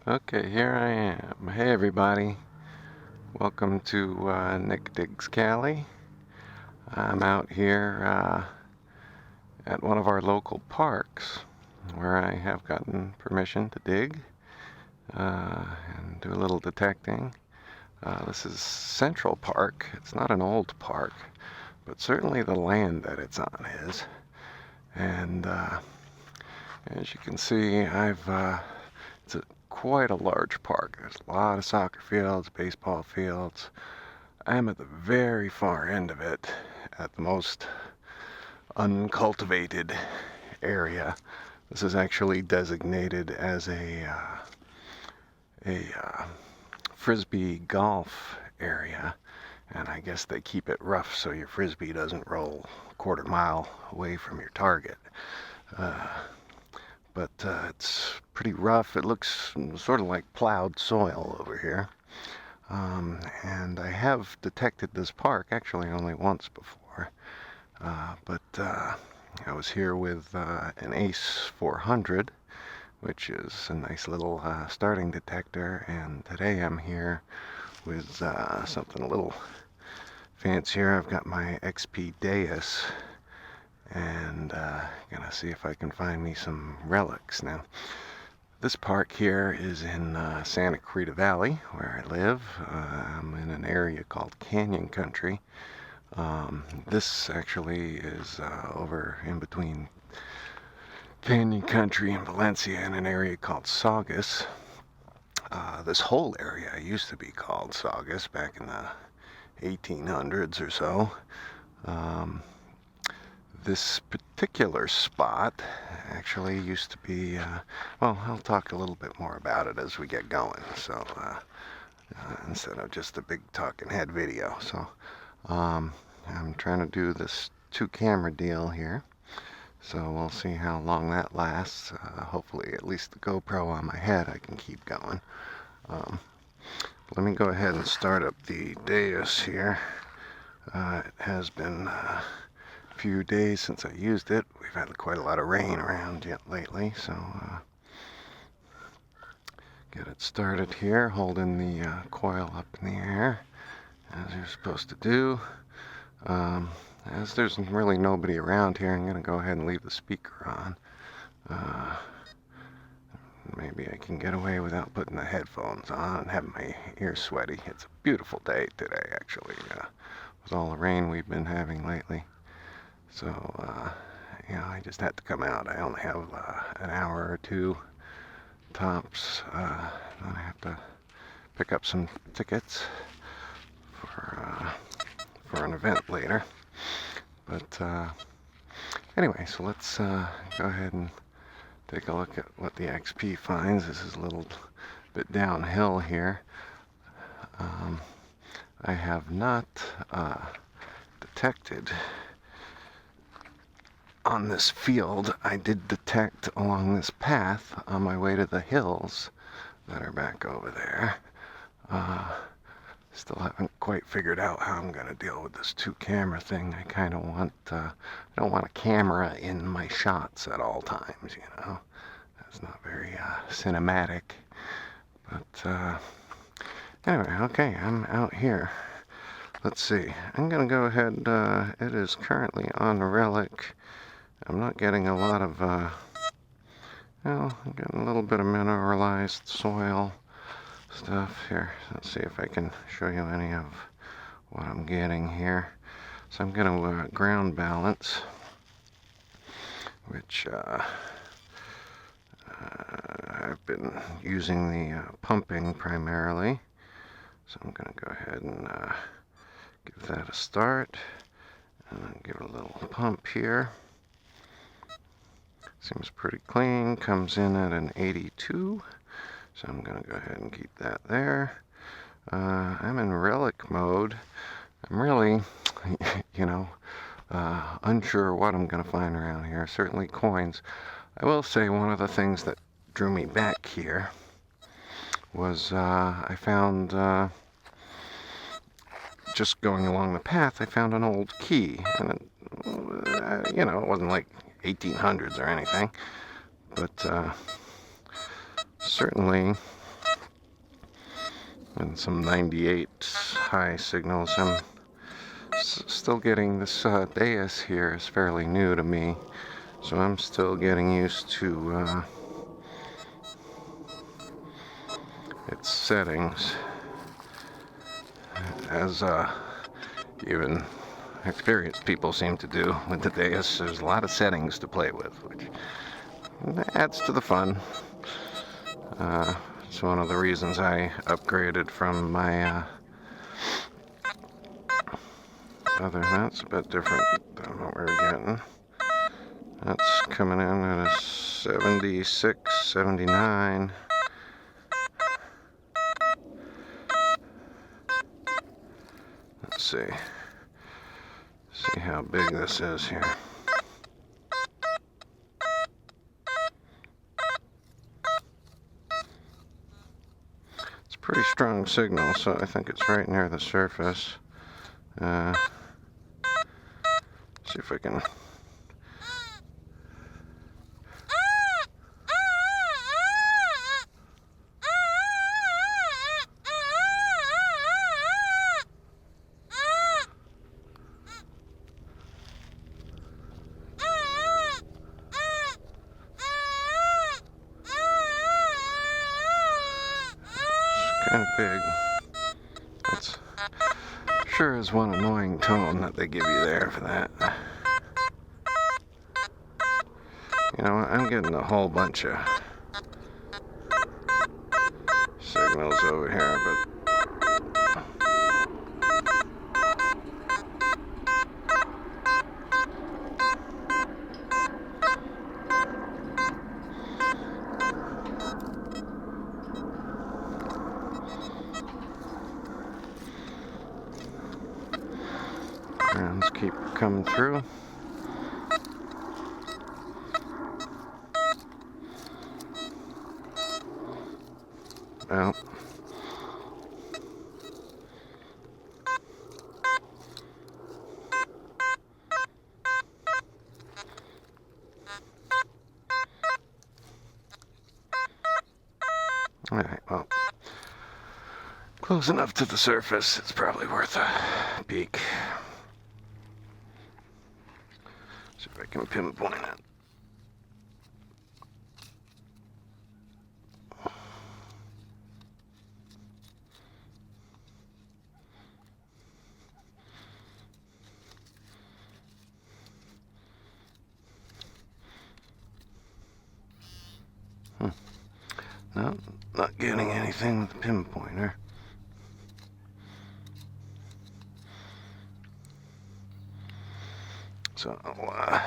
Okay, here I am. Hey everybody, welcome to Nick Digs Cali. I'm out here at one of our local parks where I have gotten permission to dig and do a little detecting. This is Central Park. It's not an old park, but certainly the land that it's on is. And as you can see, it's quite a large park. There's a lot of soccer fields, baseball fields. I'm at the very far end of it, at the most uncultivated area. This is actually designated as a frisbee golf area, and I guess they keep it rough so your frisbee doesn't roll a quarter mile away from your target. But it's pretty rough. It looks sort of like plowed soil over here. And I have detected this park actually only once before. But I was here with an ACE 400, which is a nice little starting detector. And today I'm here with something a little fancier. I've got my XP Deus, and gonna see if I can find me some relics. Now, this park here is in Santa Clarita Valley, where I live. I'm in an area called Canyon Country. This actually is over in between Canyon Country and Valencia in an area called Saugus. This whole area used to be called Saugus back in the 1800s or so. This particular spot actually used to be, well, I'll talk a little bit more about it as we get going, so instead of just a big talking head video. So I'm trying to do this 2-camera deal here, so we'll see how long that lasts. Hopefully at least the GoPro on my head I can keep going. Let me go ahead and start up the Deus here. It has been few days since I used it. We've had quite a lot of rain around yet lately, so get it started here, holding the coil up in the air as you're supposed to do. As there's really nobody around here, I'm going to go ahead and leave the speaker on. Maybe I can get away without putting the headphones on and having my ears sweaty. It's a beautiful day today, actually, with all the rain we've been having lately. So, I just had to come out. I only have an hour or two tops. Then I have to pick up some tickets for an event later. But anyway, so let's go ahead and take a look at what the XP finds. This is a little bit downhill here. I have not detected on this field. I did detect along this path on my way to the hills that are back over there. Still haven't quite figured out how I'm going to deal with this 2-camera thing. I kind of want, I don't want a camera in my shots at all times, you know. That's not very cinematic. But anyway, okay, I'm out here. Let's see. I'm going to go ahead. It is currently on relic. I'm not getting a lot of, well, I'm getting a little bit of mineralized soil stuff here. Let's see if I can show you any of what I'm getting here. So I'm going to ground balance, which I've been using the pumping primarily. So I'm going to go ahead and give that a start, and then give it a little pump here. Seems pretty clean, comes in at an 82, so I'm going to go ahead and keep that there. I'm in relic mode. I'm really, unsure what I'm going to find around here. Certainly coins. I will say one of the things that drew me back here was I found, just going along the path, I found an old key. And it wasn't like 1800s or anything, but certainly and some 98 high signals. I'm still getting this Deus here is fairly new to me, so I'm still getting used to its settings, as even experienced people seem to do with the Deus. There's a lot of settings to play with, which adds to the fun. It's one of the reasons I upgraded from my other. That's a bit different than what we were getting. That's coming in at a 76, 79. Let's see how big this is here. It's a pretty strong signal, so I think it's right near the surface. See if I can. Kind of big. That's sure is one annoying tone that they give you there for that. You know, I'm getting a whole bunch of signals over here, but grounds keep coming through. Well, all right, well, close enough to the surface, it's probably worth a peek. See if I can pinpoint it. No, not getting anything with the pinpointer. So I'll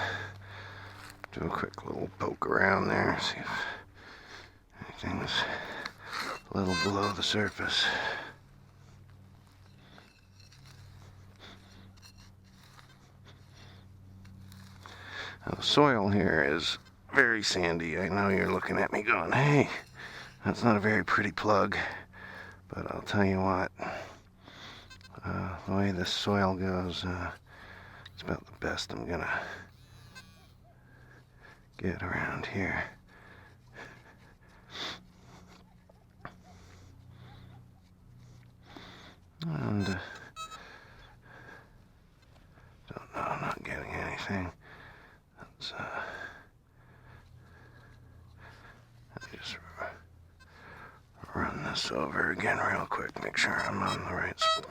do a quick little poke around there, see if anything's a little below the surface. Now, the soil here is very sandy. I know you're looking at me going, hey, that's not a very pretty plug, but I'll tell you what, the way this soil goes, it's about the best I'm gonna get around here. And don't know, I'm not getting anything. Let's just run this over again real quick, make sure I'm on the right spot.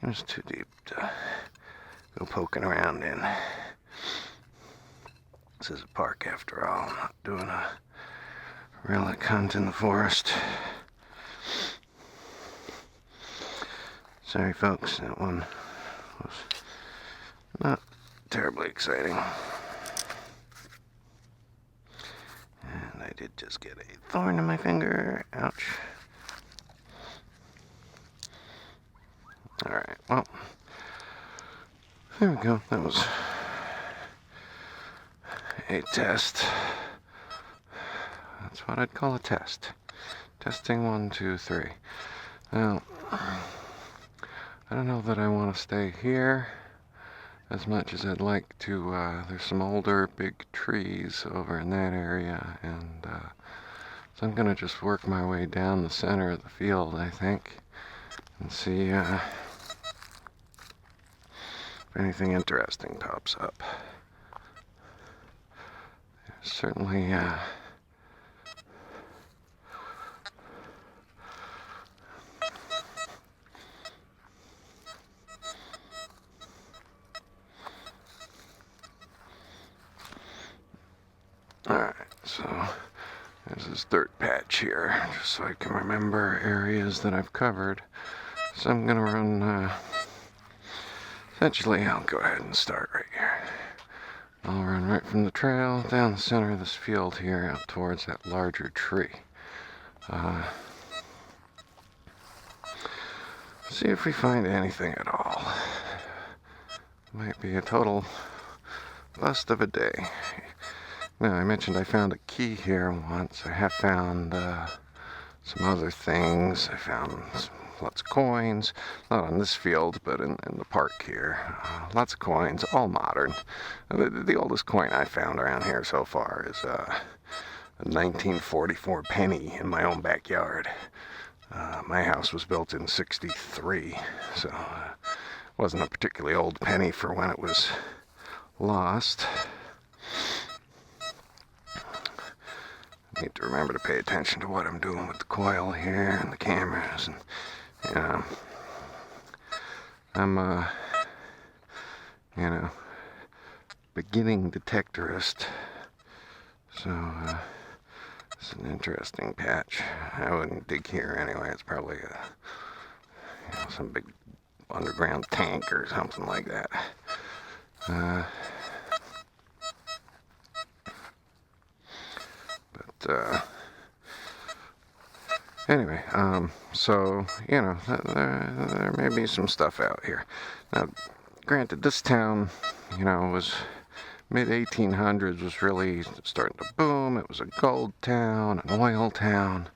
It was too deep to go poking around in. This is a park after all. I'm not doing a relic hunt in the forest. Sorry folks, that one was not terribly exciting. And I did just get a thorn in my finger. Ouch. Alright, well, there we go. That was a test That's what I'd call a test. Testing 1, 2, 3. Now, I don't know that I want to stay here as much as I'd like to. There's some older big trees over in that area, and so I'm going to just work my way down the center of the field, I think, and see if anything interesting pops up. There's certainly Alright, so there's this dirt patch here, just so I can remember areas that I've covered. So I'm gonna run, essentially I'll go ahead and start right here. I'll run right from the trail down the center of this field here out towards that larger tree. See if we find anything at all. Might be a total bust of a day. Now, I mentioned I found a key here once. I have found some other things. I found lots of coins, not on this field, but in the park here. Lots of coins, all modern. The oldest coin I found around here so far is a 1944 penny in my own backyard. My house was built in '63, so it wasn't a particularly old penny for when it was lost. Need to remember to pay attention to what I'm doing with the coil here and the cameras, and I'm beginning detectorist, so it's an interesting patch. I wouldn't dig here anyway. It's probably some big underground tank or something like that. Anyway, so, there may be some stuff out here. Now, granted, this town, was mid-1800s, was really starting to boom. It was a gold town, an oil town,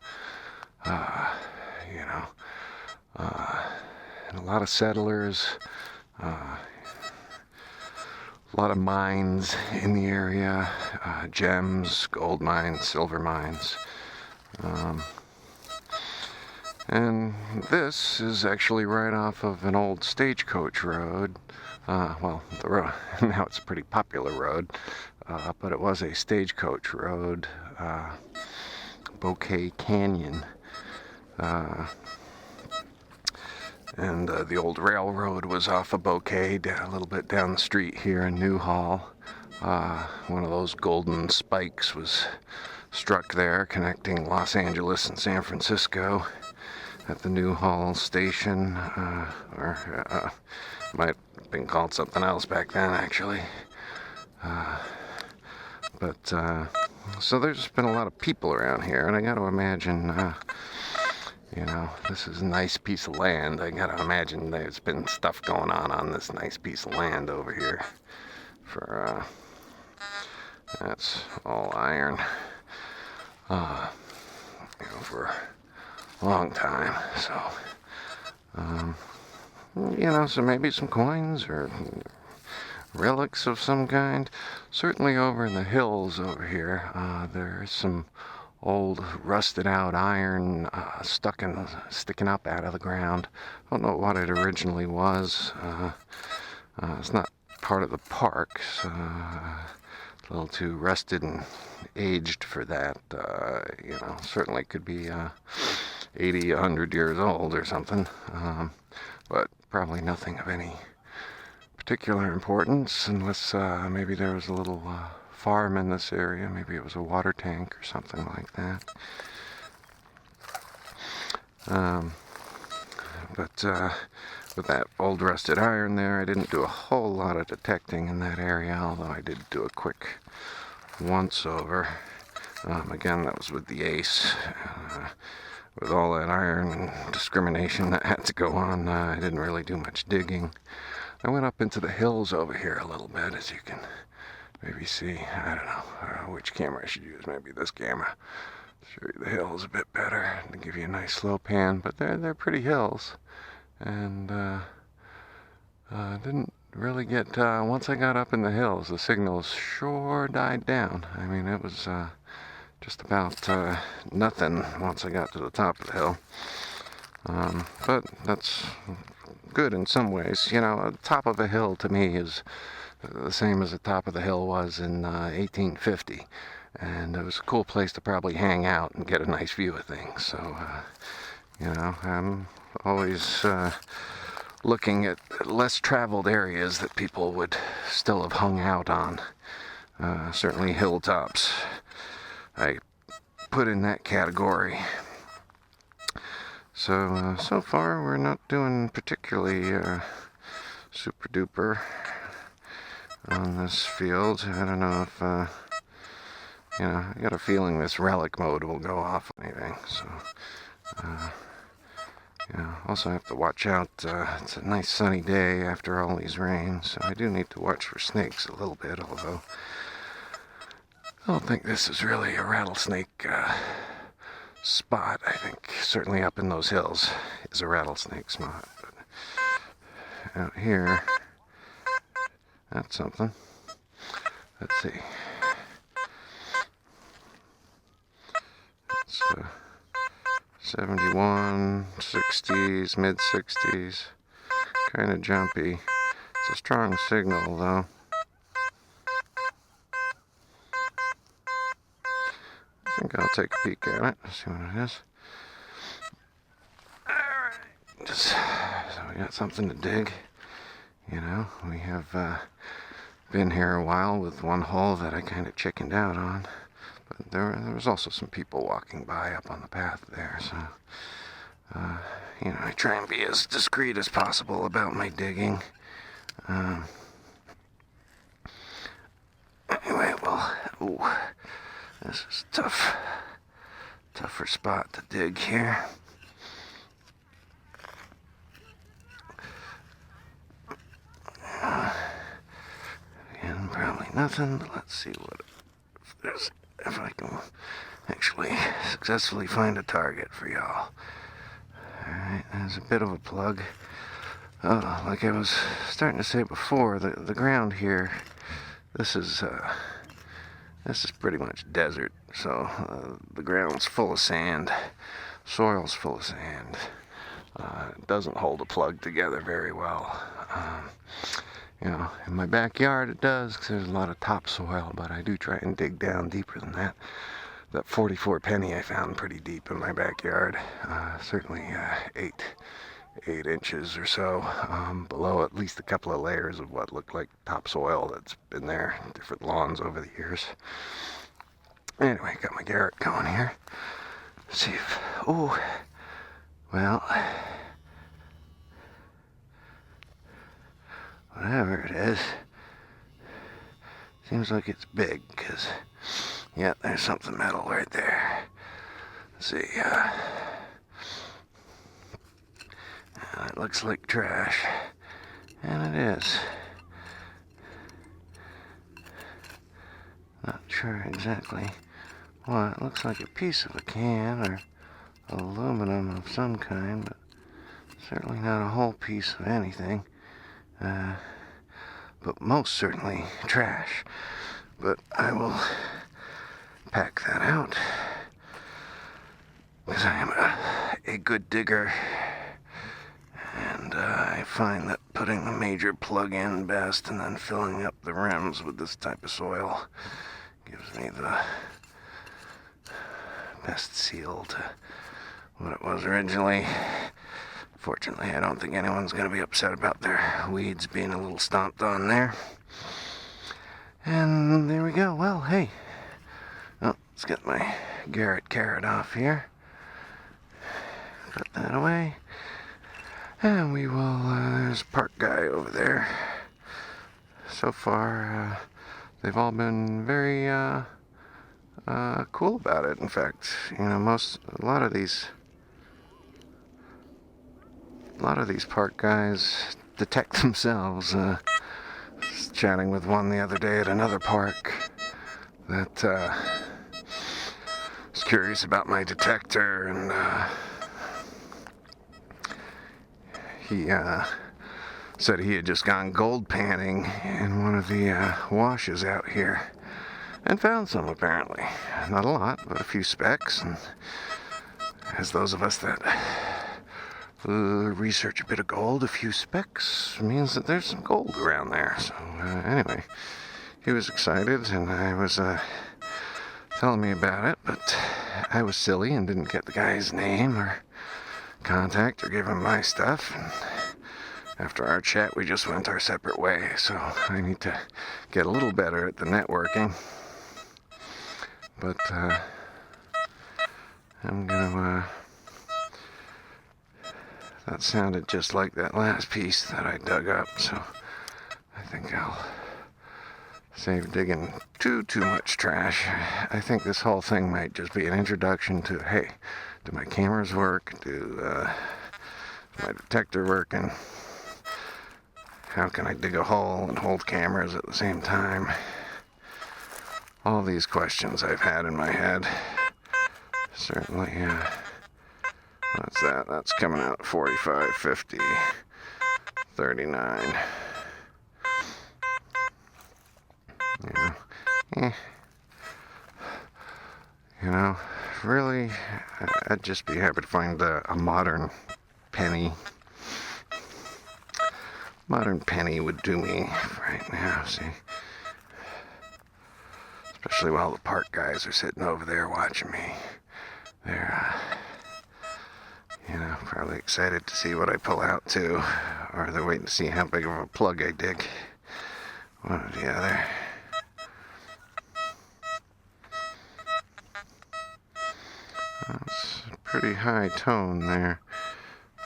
and a lot of settlers, a lot of mines in the area, gems, gold mines, silver mines. And this is actually right off of an old stagecoach road. The road, now it's a pretty popular road, but it was a stagecoach road, Bouquet Canyon. And the old railroad was off of Bouquet, a little bit down the street here in Newhall. One of those golden spikes was struck there, connecting Los Angeles and San Francisco at the Newhall station, or might have been called something else back then, actually. So there's been a lot of people around here, and I got to imagine, this is a nice piece of land. I got to imagine there's been stuff going on this nice piece of land over here for, that's all iron, for a long time. So, so maybe some coins or relics of some kind. Certainly over in the hills over here, there's some old rusted out iron sticking up out of the ground. I don't know what it originally was. It's not part of the park, so a little too rusted and aged for that. Certainly could be 80, 100 years old or something, but probably nothing of any particular importance, unless maybe there was a little farm in this area. Maybe it was a water tank or something like that. With that old rusted iron there, I didn't do a whole lot of detecting in that area, although I did do a quick once-over. Again, that was with the ace. With all that iron and discrimination that had to go on, I didn't really do much digging. I went up into the hills over here a little bit, as you can maybe see. I don't know which camera I should use. Maybe this camera. Show you the hills a bit better to give you a nice slow pan, but they're pretty hills, and didn't really get once I got up in the hills, the signals sure died down. I mean, it was just about nothing once I got to the top of the hill. But that's good in some ways. You know, the top of a hill to me is the same as the top of the hill was in 1850. And it was a cool place to probably hang out and get a nice view of things. So, you know, I'm always looking at less traveled areas that people would still have hung out on. Certainly hilltops, I put in that category. So, so far we're not doing particularly super duper on this field. I don't know if, you know, I got a feeling this relic mode will go off or anything, so, you know, also have to watch out. It's a nice sunny day after all these rains, so I do need to watch for snakes a little bit, although I don't think this is really a rattlesnake spot. I think certainly up in those hills is a rattlesnake spot, but out here, that's something. Let's see. It's 71, 60s, mid 60s, kind of jumpy. It's a strong signal though. I think I'll take a peek at it, see what it is. Alright, just so we got something to dig. You know, we have been here a while with one hole that I kind of chickened out on. But there was also some people walking by up on the path there, so, you know, I try and be as discreet as possible about my digging. Anyway, well, ooh, this is tougher spot to dig here. Again, probably nothing, but let's see if I can actually successfully find a target for y'all. Alright, there's a bit of a plug. Like I was starting to say before, the ground here, this is pretty much desert, so the ground's full of sand, soil's full of sand. It doesn't hold a plug together very well. You know, in my backyard it does, because there's a lot of topsoil, but I do try and dig down deeper than that. That 44 penny I found pretty deep in my backyard, certainly 8 inches or so below at least a couple of layers of what looked like topsoil that's been there in different lawns over the years. Anyway, got my Garrett going here. Let's see if, oh, well, whatever it is, seems like it's big, because, yeah, there's something metal right there. Let's see, it looks like trash, and it is. Not sure exactly what. It looks like a piece of a can, or aluminum of some kind, but certainly not a whole piece of anything. But most certainly trash. But I will pack that out, because I am a good digger, and I find that putting the major plug in best and then filling up the rims with this type of soil gives me the best seal to what it was originally. Fortunately, I don't think anyone's going to be upset about their weeds being a little stomped on there. And there we go. Well, hey. Oh, let's get my Garrett carrot off here. Put that away. And we will, there's a park guy over there. So far, they've all been very cool about it. In fact, you know, a lot of these park guys detect themselves. Was chatting with one the other day at another park that was curious about my detector, and he said he had just gone gold panning in one of the washes out here and found some, apparently. Not a lot, but a few specks, and as those of us that research a bit of gold, a few specks means that there's some gold around there. So anyway, he was excited, and I was telling me about it, but I was silly and didn't get the guy's name or contact or give him my stuff. And after our chat, we just went our separate way. So I need to get a little better at the networking. But I'm gonna. That sounded just like that last piece that I dug up, so I think I'll save digging too much trash. I think this whole thing might just be an introduction to, hey, do my cameras work? Do my detector working? How can I dig a hole and hold cameras at the same time? All these questions I've had in my head. Certainly, what's that? That's coming out at 45, 50, 39. You know, really, I'd just be happy to find a modern penny. Modern penny would do me right now, see? Especially while the park guys are sitting over there watching me. They're, probably excited to see what I pull out, too. Or they're waiting to see how big of a plug I dig. One or the other. That's a pretty high tone there.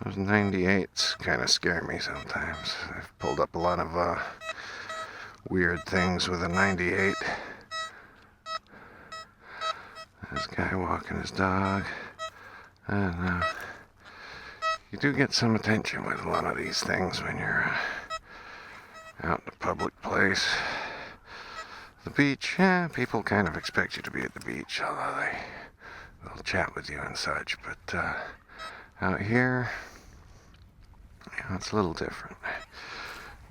Those 98s kind of scare me sometimes. I've pulled up a lot of weird things with a 98. This guy walking his dog. I don't know. You do get some attention with a lot of these things when you're out in a public place. The beach, people kind of expect you to be at the beach, although they'll chat with you and such. But out here, it's a little different.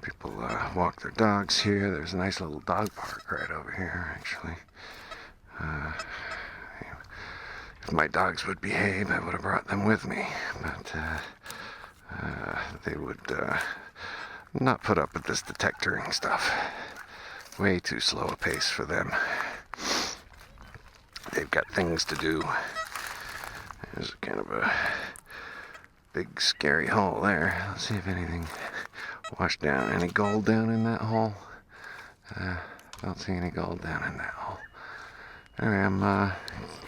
People walk their dogs here. There's a nice little dog park right over here, actually. If my dogs would behave, I would have brought them with me. But they would not put up with this detectoring stuff. Way too slow a pace for them. They've got things to do. There's kind of a big scary hole there. Let's see if anything washed down. Any gold down in that hole? Don't see any gold down in that hole. Anyway, I'm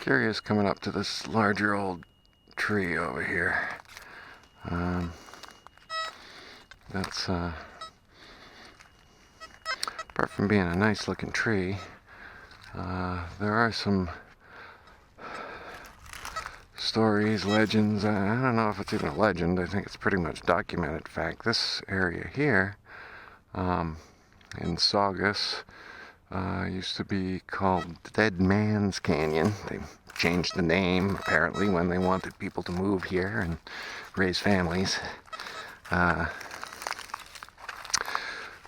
curious coming up to this larger old tree over here. That's apart from being a nice looking tree, there are some stories, legends. I don't know if it's even a legend. I think it's pretty much documented fact. This area here in Saugus used to be called Dead Man's Canyon. They changed the name apparently when they wanted people to move here and raise families.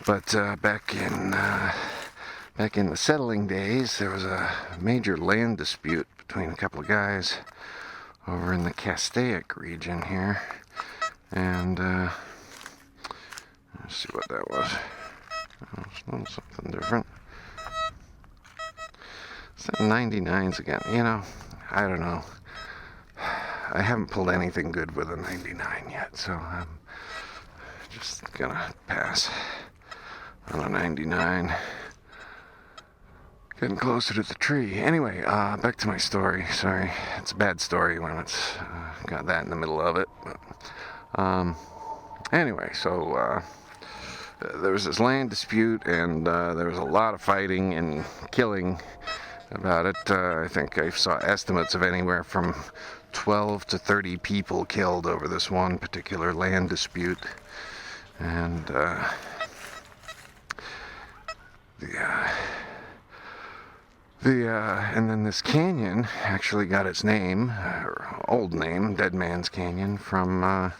But back in the settling days, there was a major land dispute between a couple of guys over in the Castaic region here, and let's see what that was. Oh, it's a little something different. It's that 99s again. I don't know. I haven't pulled anything good with a 99 yet, so I'm just gonna pass on a 99. Getting closer to the tree. Anyway, back to my story. Sorry, it's a bad story when it's got that in the middle of it. But anyway, so there was this land dispute, and there was a lot of fighting and killing about it. I think I saw estimates of anywhere from 12 to 30 people killed over this one particular land dispute. And And then this canyon actually got its name, or old name, Dead Man's Canyon, from a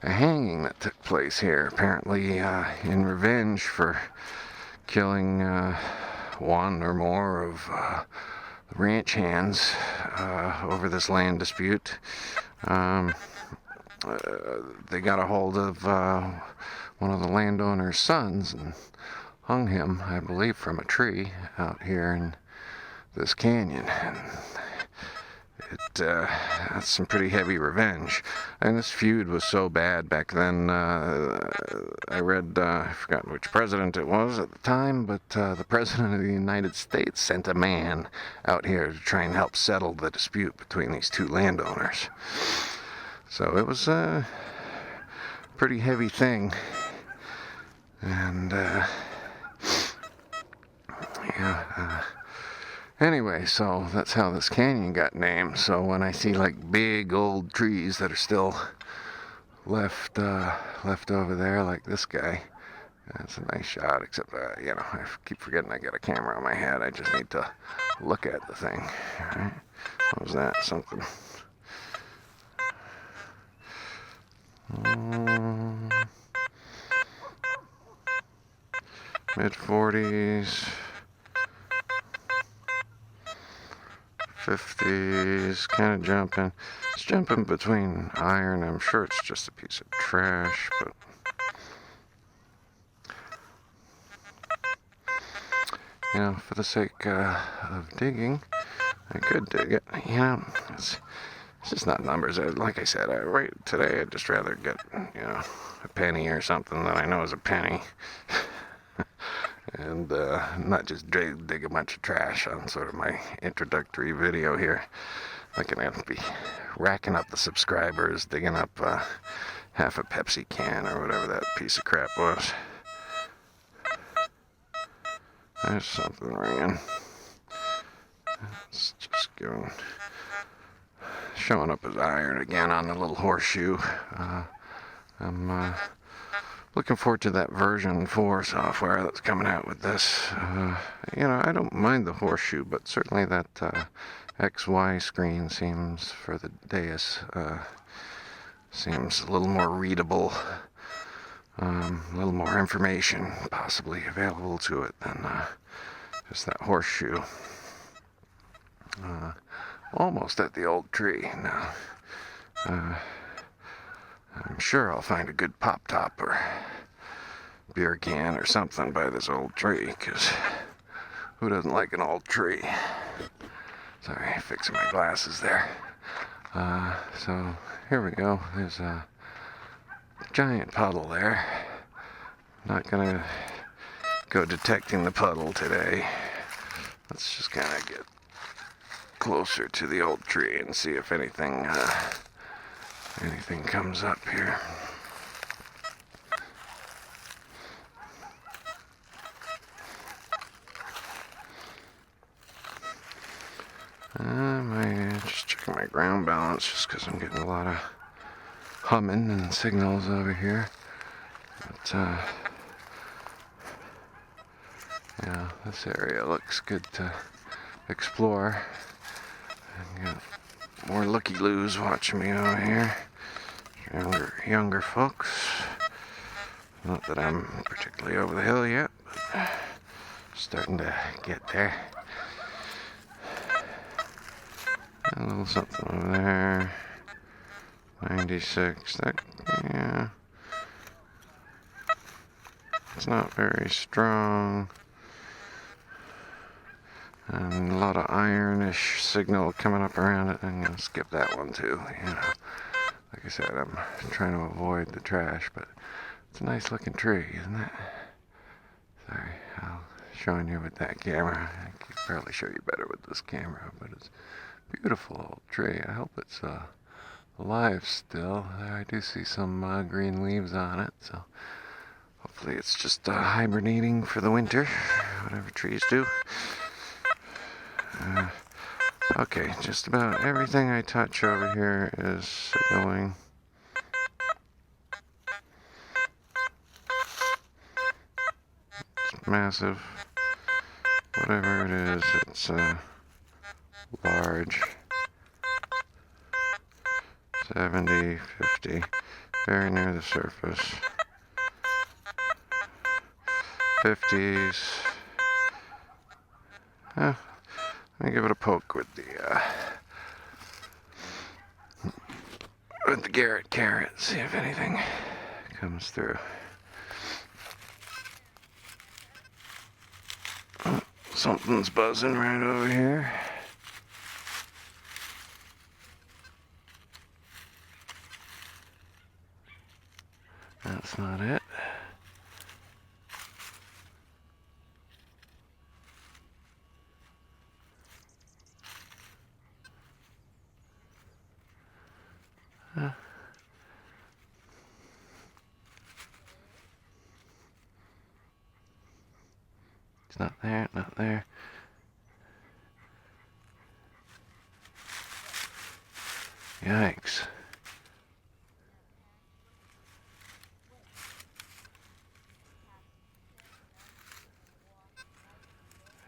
hanging that took place here, apparently in revenge for killing one or more of the ranch hands over this land dispute. They got a hold of one of the landowner's sons and hung him, I believe, from a tree out here in this canyon. And that's some pretty heavy revenge. And this feud was so bad back then. I read, I forgot which president it was at the time, but the president of the United States sent a man out here to try and help settle the dispute between these two landowners. So it was a pretty heavy thing. And anyway, so that's how this canyon got named. So when I see like big old trees that are still left over there, like this guy, that's a nice shot. Except I keep forgetting I got a camera on my head. I just need to look at the thing. All right. What was that? Something. Mid-40s, 50s, kind of jumping. It's jumping between iron. I'm sure it's just a piece of trash, but for the sake of digging, I could dig it. It's just not numbers. Like I said, right today I'd just rather get a penny or something that I know is a penny. And not just dig a bunch of trash on sort of my introductory video here. Like I'm gonna be racking up the subscribers, digging up half a Pepsi can or whatever that piece of crap was. There's something ringing. It's just showing up as iron again on the little horseshoe. I'm looking forward to that version 4 software that's coming out with this. I don't mind the horseshoe, but certainly that XY screen seems, for the Deus, seems a little more readable, a little more information possibly available to it than just that horseshoe. Almost at the old tree now. I'm sure I'll find a good pop top or beer can or something by this old tree, because who doesn't like an old tree? Sorry, fixing my glasses there. So here we go. There's a giant puddle there. Not gonna go detecting the puddle today. Let's just kind of get closer to the old tree and see if anything comes up here. Just checking my ground balance, just because I'm getting a lot of humming and signals over here. But this area looks good to explore. I got more looky-loos watching me over here. Younger folks. Not that I'm particularly over the hill yet, but starting to get there. A little something over there. 96. It's not very strong. And a lot of ironish signal coming up around it. I'm going to skip that one too. Like I said, I'm trying to avoid the trash, but it's a nice looking tree, isn't it? Sorry, I'm showing you with that camera. I could probably show you better with this camera, but it's a beautiful old tree. I hope it's alive still. I do see some green leaves on it, so hopefully it's just hibernating for the winter, whatever trees do. Okay, just about everything I touch over here is signaling. It's massive. Whatever it is, it's large. 70, 50, very near the surface. 50s. Let me give it a poke with the Garrett carrot, see if anything comes through. Oh, something's buzzing right over here. That's not it. It's not there, not there. Yikes.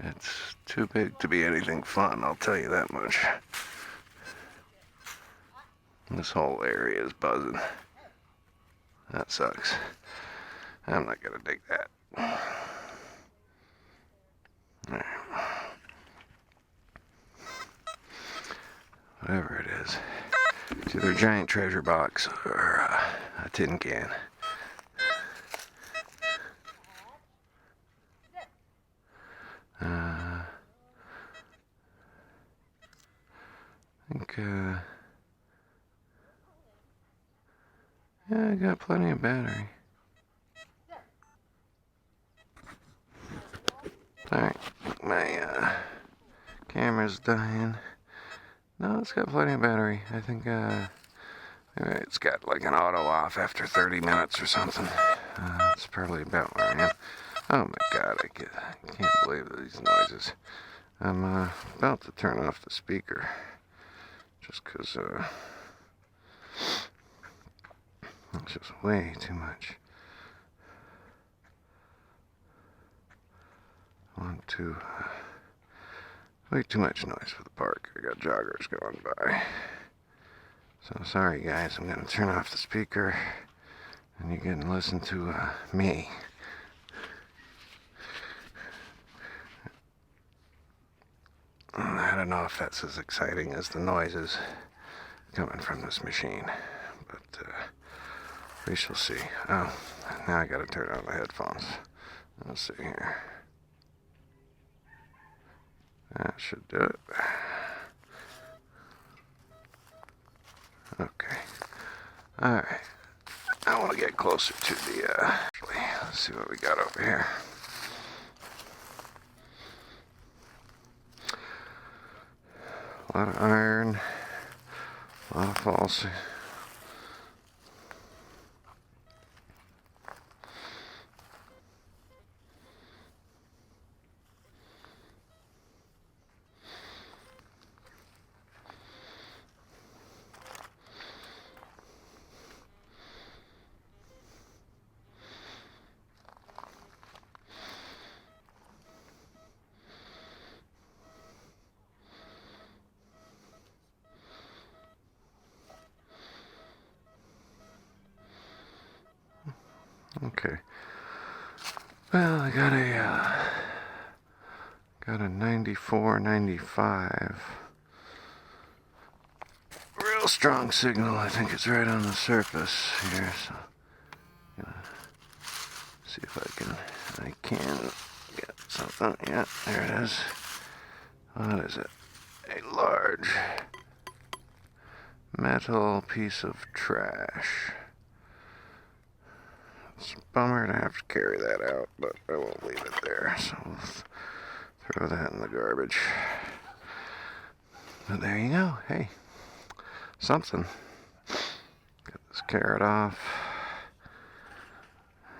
It's too big to be anything fun, I'll tell you that much. This whole area is buzzing. That sucks. I'm not gonna dig that. Right. Whatever it is. It's either a giant treasure box or a tin can. I think, yeah, I got plenty of battery. Alright, my camera's dying. No, it's got plenty of battery. I think it's got like an auto off after 30 minutes or something. That's probably about where I am. Oh my god, I can't believe these noises. I'm about to turn off the speaker. Just because it's just way too much. Way too much noise for the park. I got joggers going by. So sorry guys, I'm gonna turn off the speaker and you can listen to me. I don't know if that's as exciting as the noises coming from this machine, but we shall see. Oh, now I gotta turn on the headphones. Let's see here. That should do it. Okay. Alright. I want to get closer to the, let's see what we got over here. A lot of iron. A lot of false. Okay. Well, I got a 94, 95. Real strong signal. I think it's right on the surface here. So, see if I can get something. Yeah, there it is. What is it? A large metal piece of trash. It's a bummer to have to carry that out, but I won't leave it there, so we'll throw that in the garbage. But there you go. Hey, something. Get this carrot off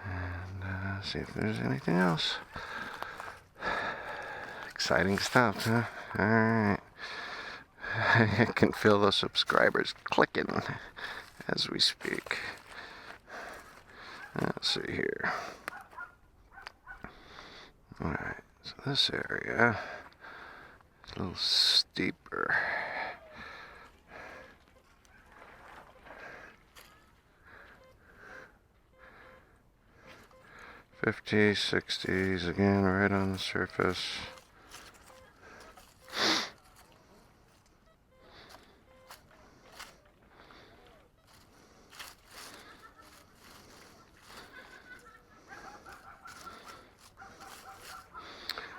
and see if there's anything else. Exciting stuff, huh? Alright. I can feel the subscribers clicking as we speak. Let's see here. Alright, So this area is a little steeper. '50s, '60s, again, right on the surface.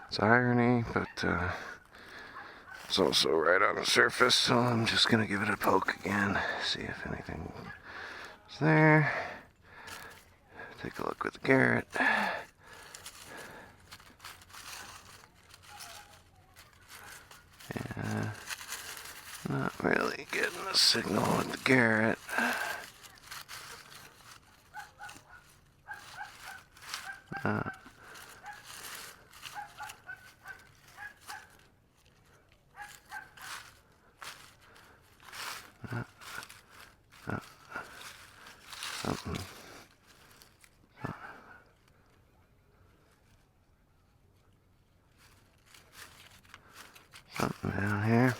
It's irony, but it's also right on the surface, so I'm just gonna give it a poke again, see if anything is there. Take a look with the Garrett. Yeah, not really getting a signal with the Garrett. Something. Something down here.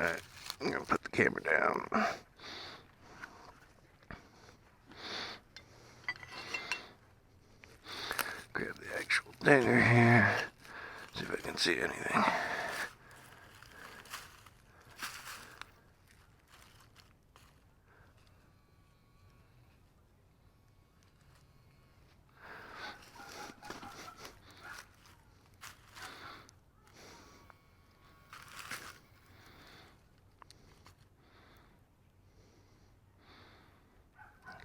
Alright, I'm gonna put the camera down. Grab the actual dinger here. See if I can see anything.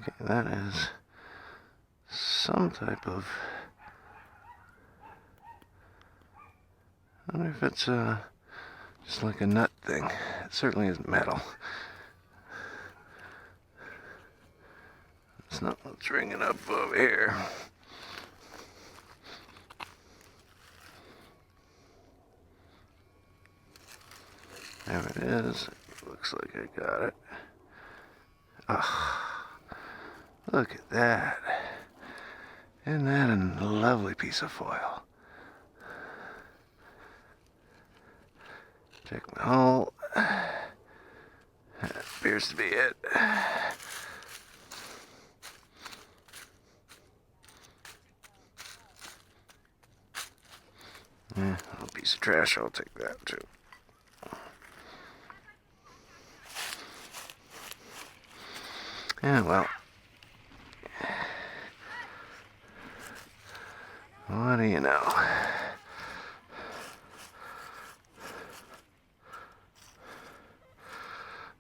Okay, that is some type of... I wonder if it's just like a nut thing. It certainly isn't metal. It's not what's ringing up over here. There it is. Looks like I got it. Ah, look at that. Isn't that a lovely piece of foil? Check my hole. That appears to be it. Yeah, a little piece of trash, I'll take that too. Yeah, well. What do you know?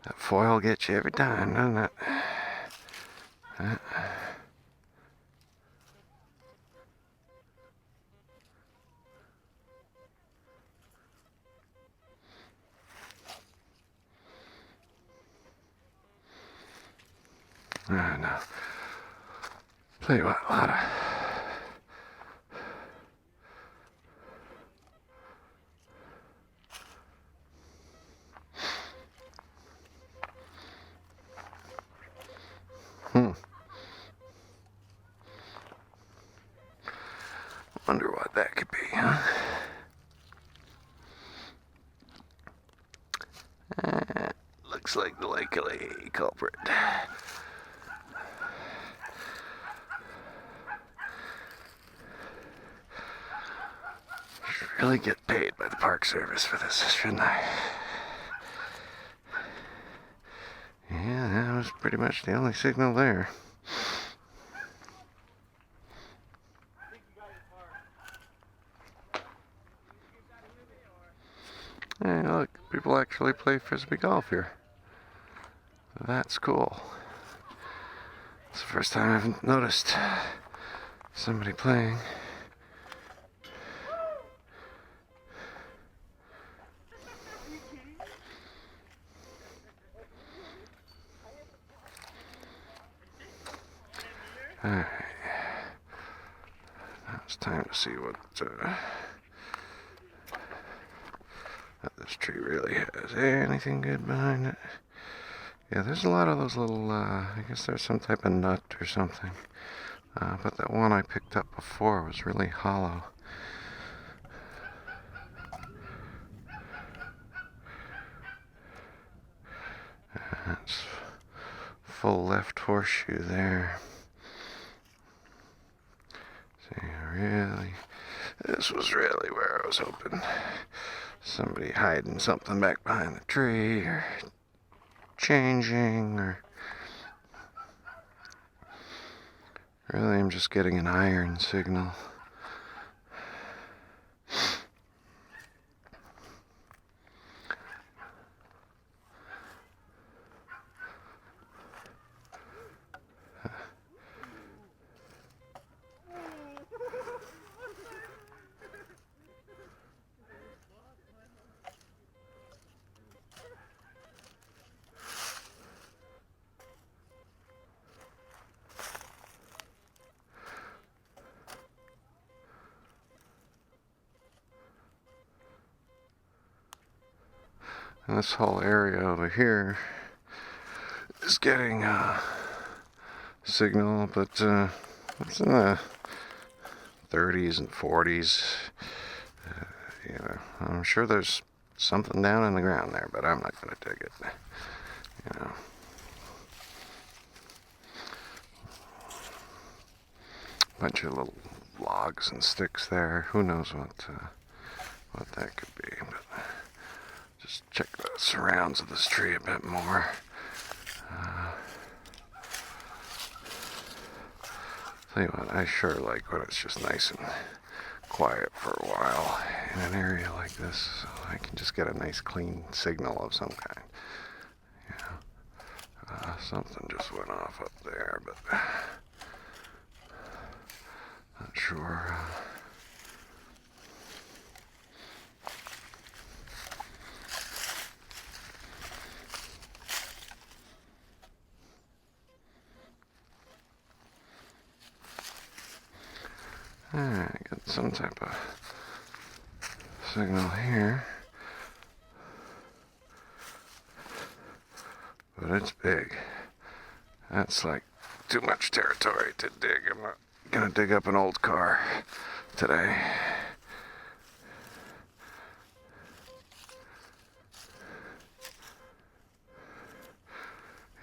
That foil gets you every time, doesn't it? No. Tell you what, a lot of... Wonder what that could be, huh? Looks like the likely culprit. Should really get paid by the Park Service for this, shouldn't I? Yeah, that was pretty much the only signal there. Hey, look, people actually play frisbee golf here. That's cool. It's the first time I've noticed somebody playing. Alright. Now it's time to see what this tree really has. Anything good behind it? Yeah, there's a lot of those little, I guess there's some type of nut or something. But that one I picked up before was really hollow. That's full left horseshoe there. See, this was really where I was hoping somebody hiding something back behind the tree, or changing, or really I'm just getting an iron signal. And this whole area over here is getting a signal, but it's in the 30s and 40s. I'm sure there's something down in the ground there, but I'm not going to dig it. Bunch of little logs and sticks there. Who knows what that could be, but just check the surrounds of this tree a bit more. Tell you what, I sure like when it's just nice and quiet for a while in an area like this, so I can just get a nice clean signal of some kind. Something just went off up there, but not sure. Alright, got some type of signal here. But it's big. That's like too much territory to dig. I'm not gonna dig up an old car today.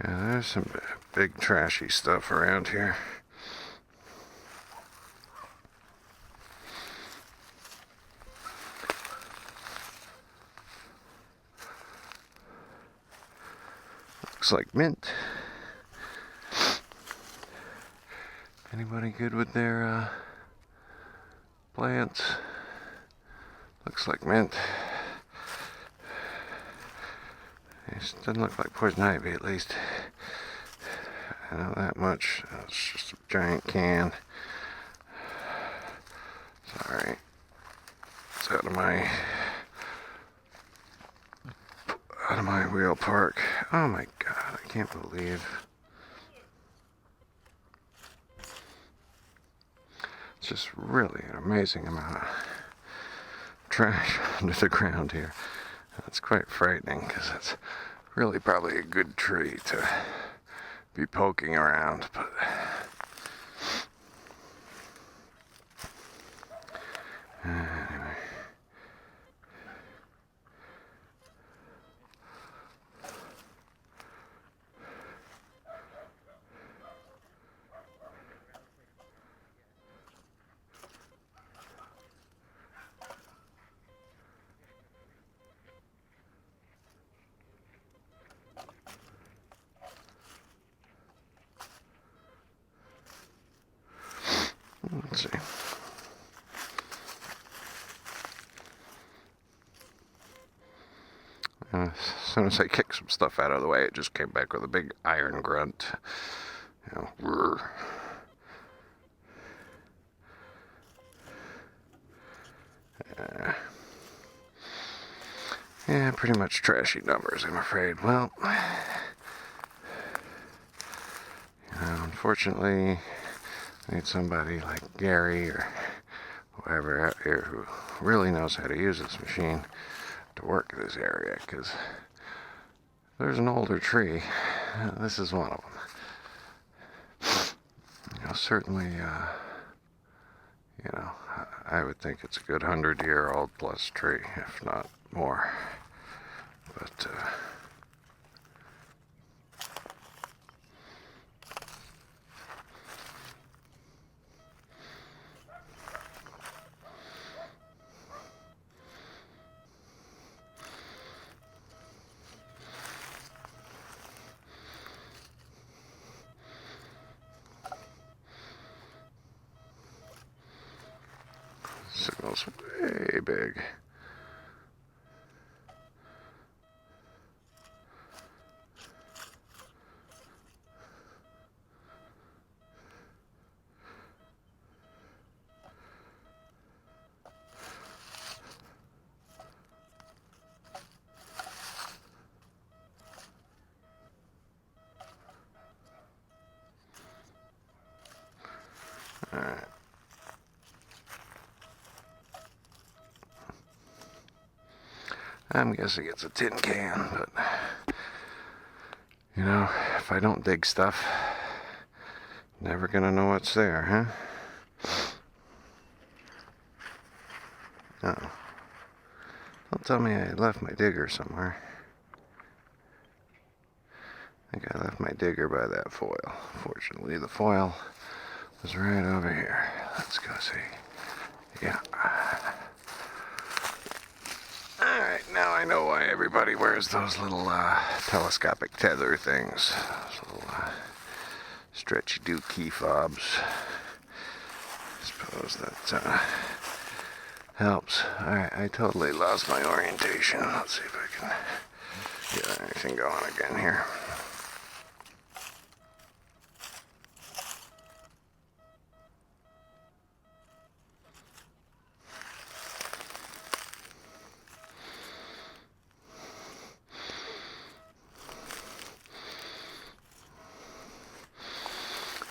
Yeah, there's some big trashy stuff around here. Looks like mint. Anybody good with their plants? Looks like mint. It doesn't look like poison ivy, at least. I know that much. It's just a giant can. Sorry. It's out of my wheel park. Oh my god, I can't believe. It's just really an amazing amount of trash under the ground here. It's quite frightening because it's really probably a good tree to be poking around, but anyway. Let's see. As soon as I kicked some stuff out of the way, it just came back with a big iron grunt. Brr. Yeah, pretty much trashy numbers, I'm afraid. Well, unfortunately, I need somebody like Gary or whoever out here who really knows how to use this machine to work this area, because there's an older tree. This is one of them. Certainly, I would think it's a good 100-year-old plus tree, if not more. But, signal's way big. Alright. I'm guessing it's a tin can, but, if I don't dig stuff, never gonna know what's there, huh? Oh. Don't tell me I left my digger somewhere. I think I left my digger by that foil. Fortunately, the foil was right over here. Let's go see. Yeah. Alright, now I know why everybody wears those little telescopic tether things. Those little stretchy key fobs. I suppose that helps. Alright, I totally lost my orientation. Let's see if I can get anything going again here.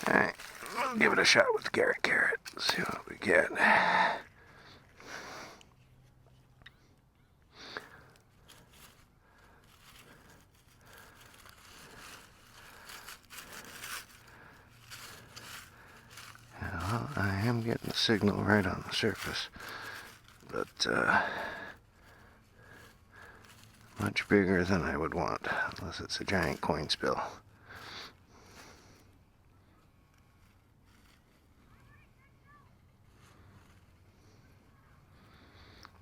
Alright, we'll give it a shot with Garrett Carrot. See what we get. Well, I am getting a signal right on the surface, but much bigger than I would want, unless it's a giant coin spill.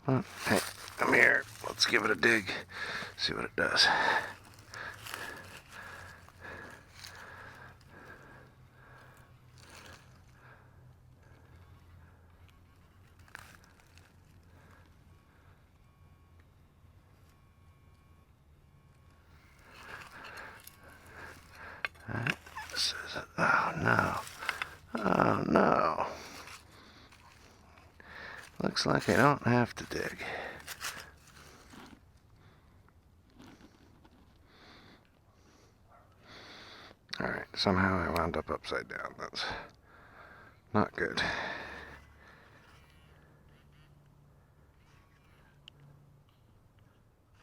Well, hey, come here. Let's give it a dig, see what it does. This is it. Oh no. Oh no. Looks like I don't have to dig. Alright, somehow I wound up upside down. That's not good.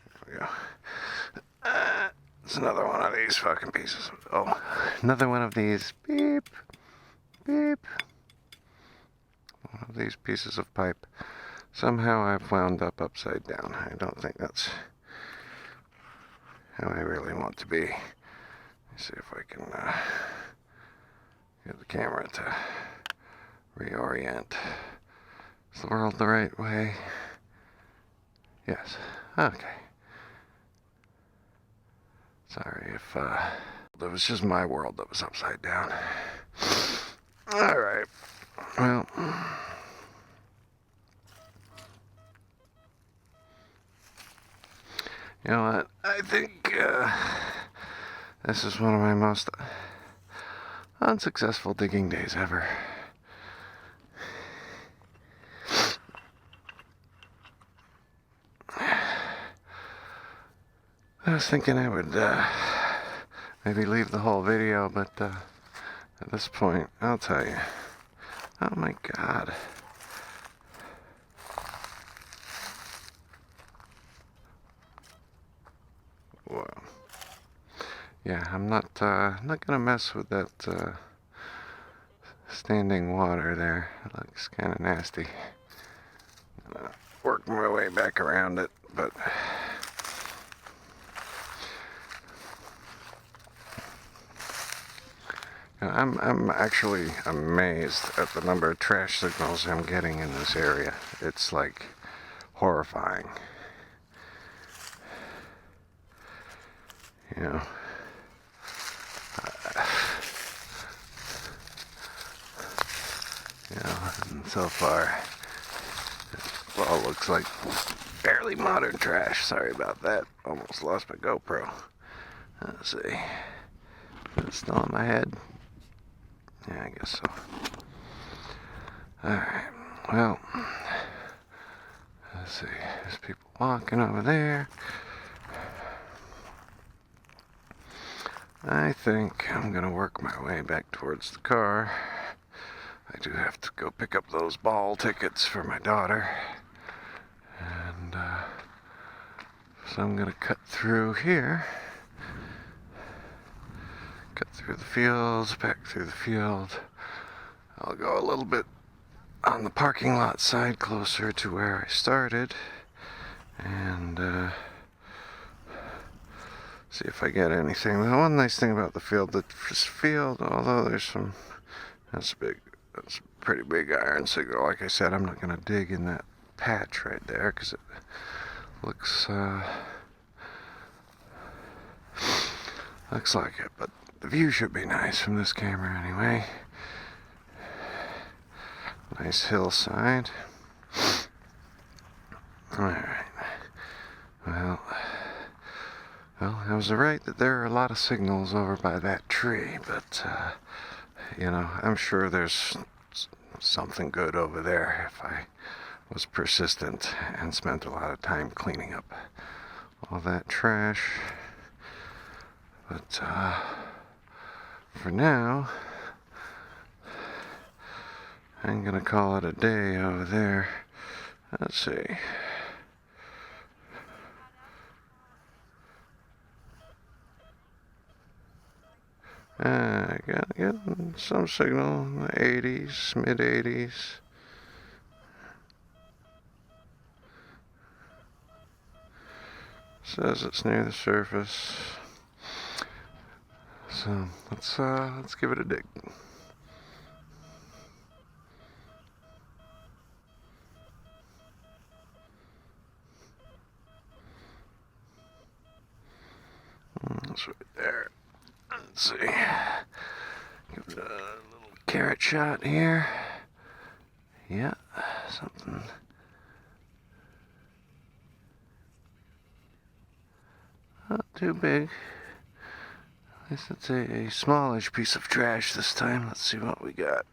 There we go. It's another one of these fucking pieces. Oh, another one of these. Beep. Beep. One of these pieces of pipe. Somehow I've wound up upside down. I don't think that's how I really want to be. Let's see if I can get the camera to reorient. Is the world the right way? Yes. Okay. Sorry if it was just my world that was upside down. Alright. Well. You know what? I think this is one of my most unsuccessful digging days ever. I was thinking I would maybe leave the whole video, but at this point, I'll tell you. Oh my God. Wow. Yeah, I'm not gonna mess with that standing water there. It looks kind of nasty. I'm gonna work my way back around it, but I'm actually amazed at the number of trash signals I'm getting in this area. It's like horrifying. You know, and so far, it all looks like fairly modern trash. Sorry about that. Almost lost my GoPro. Let's see. Is it still on my head? Yeah, I guess so. Alright, well, let's see. There's people walking over there. I think I'm gonna work my way back towards the car. I do have to go pick up those ball tickets for my daughter. And so I'm gonna cut through here. Cut through the fields, back through the field. I'll go a little bit on the parking lot side, closer to where I started, and see if I get anything. The one nice thing about the field, this field, although there's some, that's a pretty big iron signal. Like I said, I'm not gonna dig in that patch right there because it looks like it, but the view should be nice from this camera anyway. Nice hillside. Alright. Well, I was right that there are a lot of signals over by that tree, but, I'm sure there's something good over there if I was persistent and spent a lot of time cleaning up all that trash. But, for now, I'm gonna call it a day over there. Let's see. I got some signal in the 80s, mid 80s. Says it's near the surface. So let's give it a dig. That's right there. Let's see. Give it a little carrot shot here. Yeah, something. Not too big. At least it's a smallish piece of trash this time. Let's see what we got.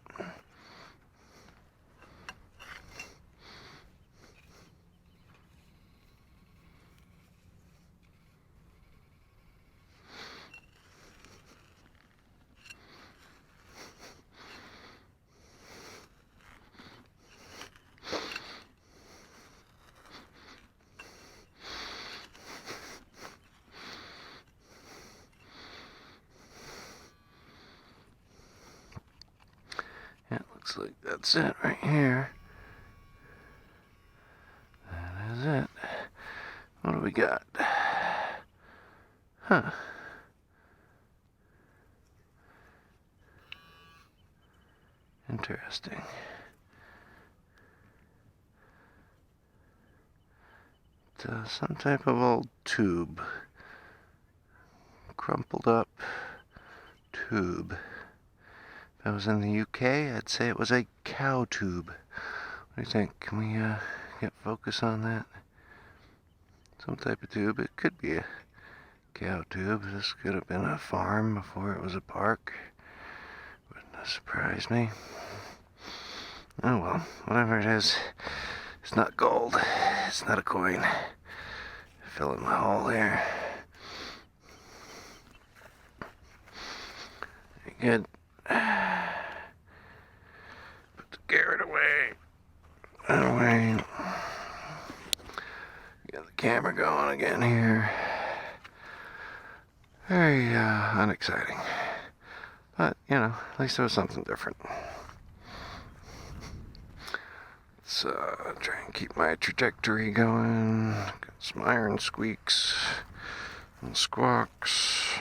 Yeah, looks like that's it right here. That is it. What do we got? Huh. Interesting. It's some type of old tube. Crumpled up tube. If I was in the UK, I'd say it was a cow tube. What do you think? Can we get focus on that? Some type of tube. It could be a cow tube. This could have been a farm before it was a park. surprised me. Oh well, whatever it is, it's not gold. It's not a coin. Fill in my hole here. Good. Put the Garrett away. Anyway, get the camera going again here. Very unexciting. But, at least it was something different. Let's try and keep my trajectory going. Got some iron squeaks and squawks.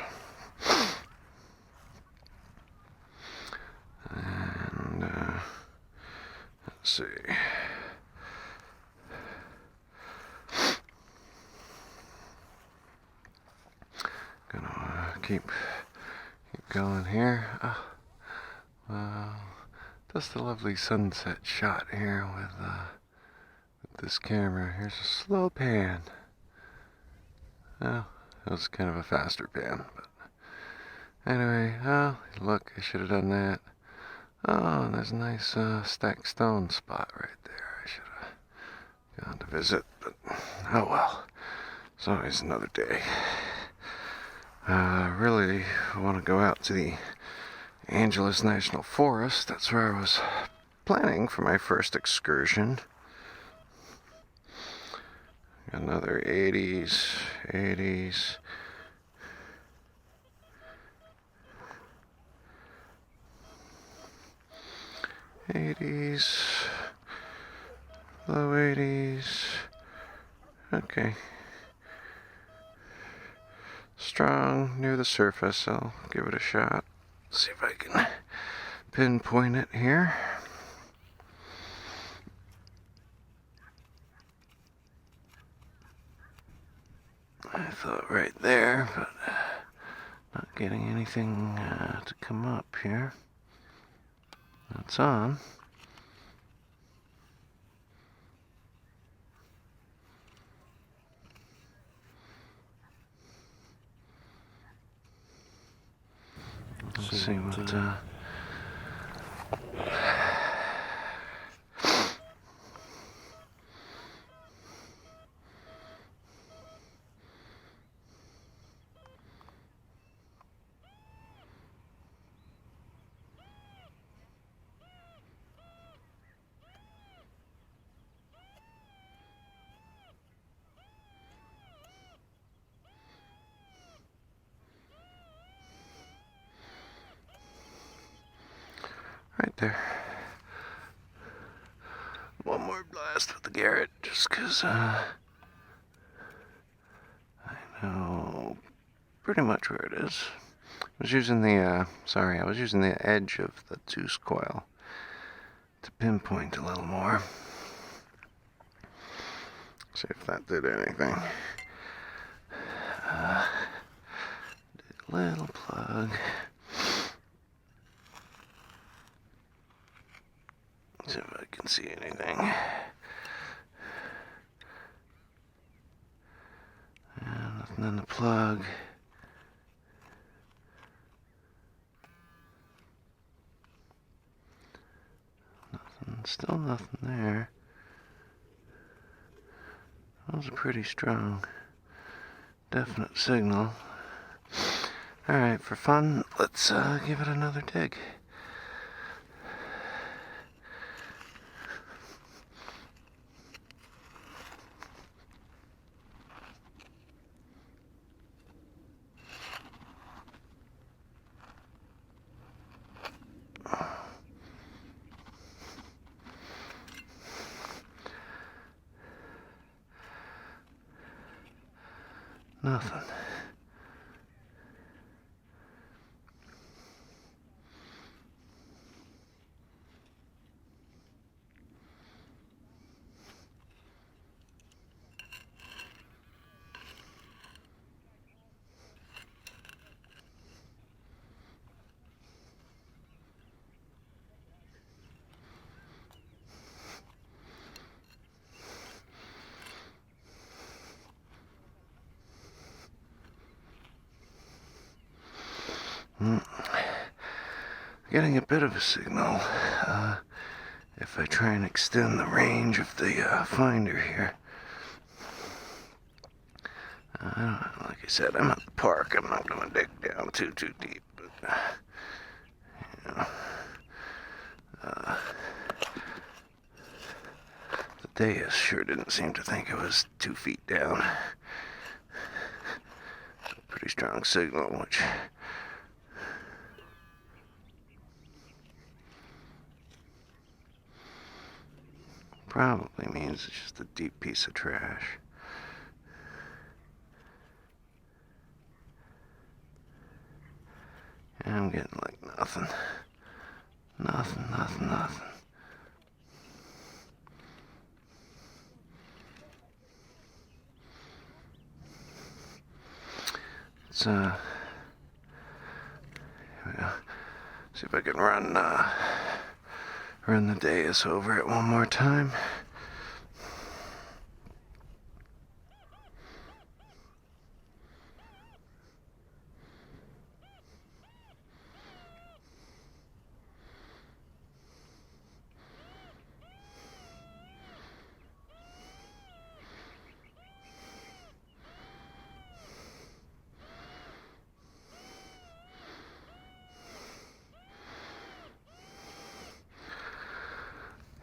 And, let's see. Gonna keep going here. Just a lovely sunset shot here with this camera. Here's a slow pan. Well, it was kind of a faster pan, but anyway, look, I should have done that. Oh, and there's a nice stacked stone spot right there. I should have gone to visit, but oh well. It's always another day. Really want to go out to the Angeles National Forest. That's where I was planning for my first excursion. Another 80s. 80s, low 80s. Okay. Strong near the surface. I'll give it a shot. See if I can pinpoint it here. I thought right there, but not getting anything to come up here. That's on. Let's see what right there. One more blast with the Garrett, just because I know pretty much where it is. I was using the edge of the tooth coil to pinpoint a little more. See if that did anything. Did a little plug. See if I can see anything. Nothing in the plug. Still nothing there. That was a pretty strong, definite signal. Alright, for fun, let's give it another dig. Nothing. getting a bit of a signal. If I try and extend the range of the finder here. Like I said, I'm at the park. I'm not going to dig down too deep. But, the Deus sure didn't seem to think it was 2 feet down. Pretty strong signal, which probably means it's just a deep piece of trash. And I'm getting like nothing. Nothing. Let's here we go. See if I can run the Deus over it one more time.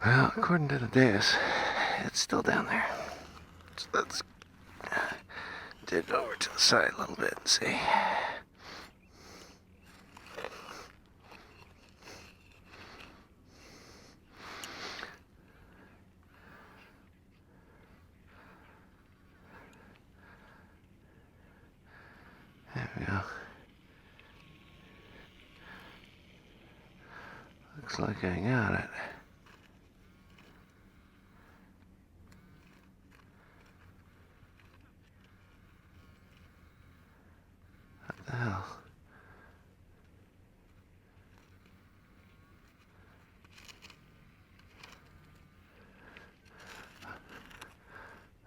Well, according to the Deus, it's still down there. So let's dig over to the side a little bit and see. There we go. Looks like I got it. What the hell?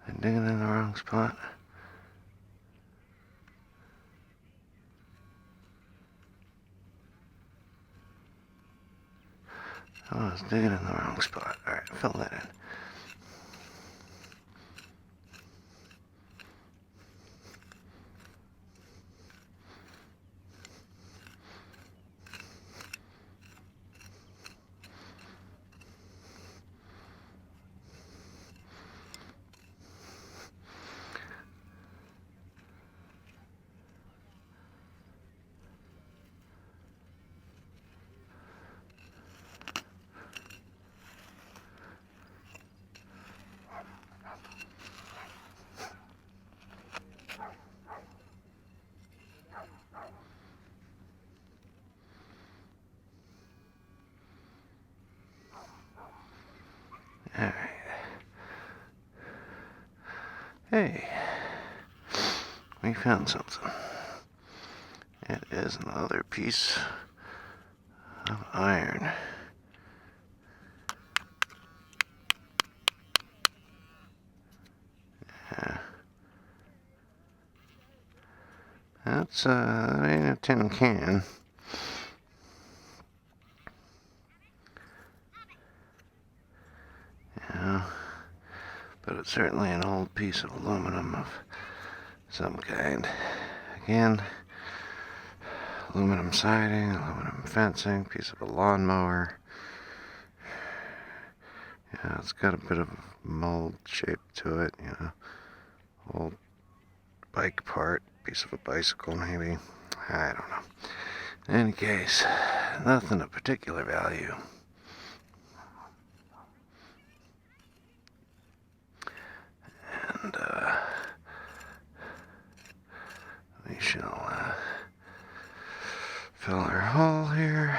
I'm digging in the wrong spot. Oh, I was digging in the wrong spot. Alright, fill that in. Alright. Hey, we found something. It is another piece of iron. Yeah. That's a tin can. Yeah. But it's certainly an old piece of aluminum of some kind. Again, aluminum siding, aluminum fencing, piece of a lawnmower. Yeah, it's got a bit of mold shape to it, you know. Old bike part, piece of a bicycle maybe. I don't know. In any case, nothing of particular value. And we shall fill our hole here.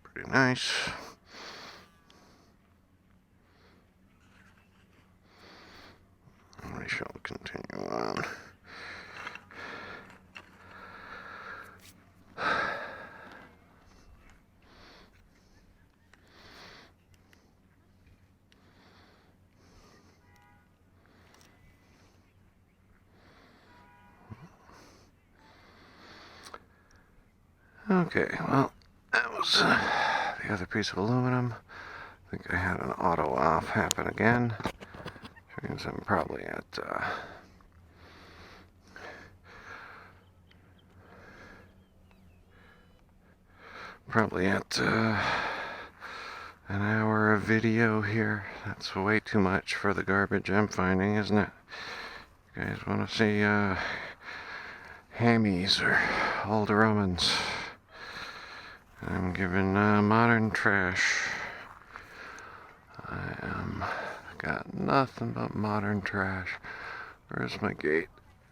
Pretty nice. We shall continue on. Okay, well, that was the other piece of aluminum. I think I had an auto off happen again. Which means I'm probably at an hour of video here. That's way too much for the garbage I'm finding, isn't it? You guys want to see hammies or old Romans? I'm giving modern trash. Got nothing but modern trash. Where's my gate?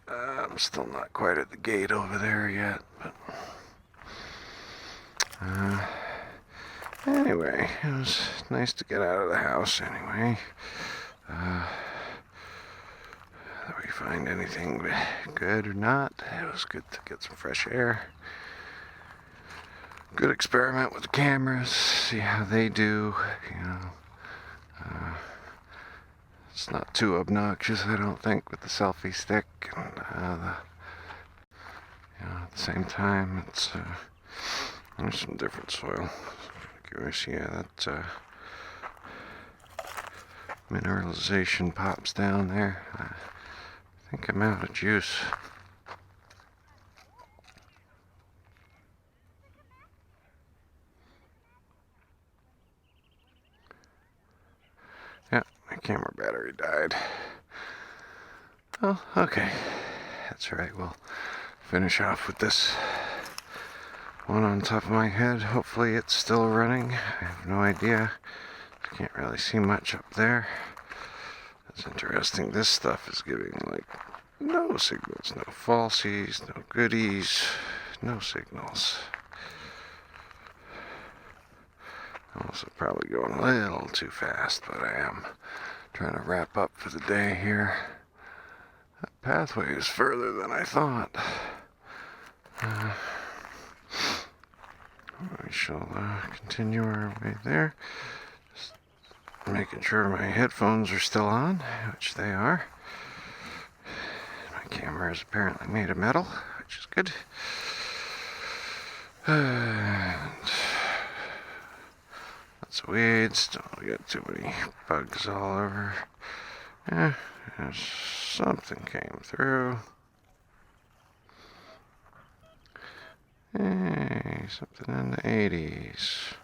I'm still not quite at the gate over there yet, but anyway, it was nice to get out of the house anyway. Whether we find anything good or not, it was good to get some fresh air. Good experiment with the cameras, see how they do, you know. It's not too obnoxious, I don't think, with the selfie stick, and at the same time, it's there's some different soil. Curious, yeah, that mineralization pops down there. I think I'm out of juice. Yeah, my camera battery died. Oh, okay. That's right, we'll finish off with this one on top of my head. Hopefully it's still running. I have no idea. Can't really see much up there. That's interesting. This stuff is giving like no signals, no falsies, no goodies, no signals. I'm also probably going a little too fast, but I am trying to wrap up for the day here. That pathway is further than I thought. We shall continue our way there. Just making sure my headphones are still on, which they are. My camera is apparently made of metal, which is good. And lots of weeds. Don't get too many bugs all over. Yeah, something came through. Hey, something in the 80s.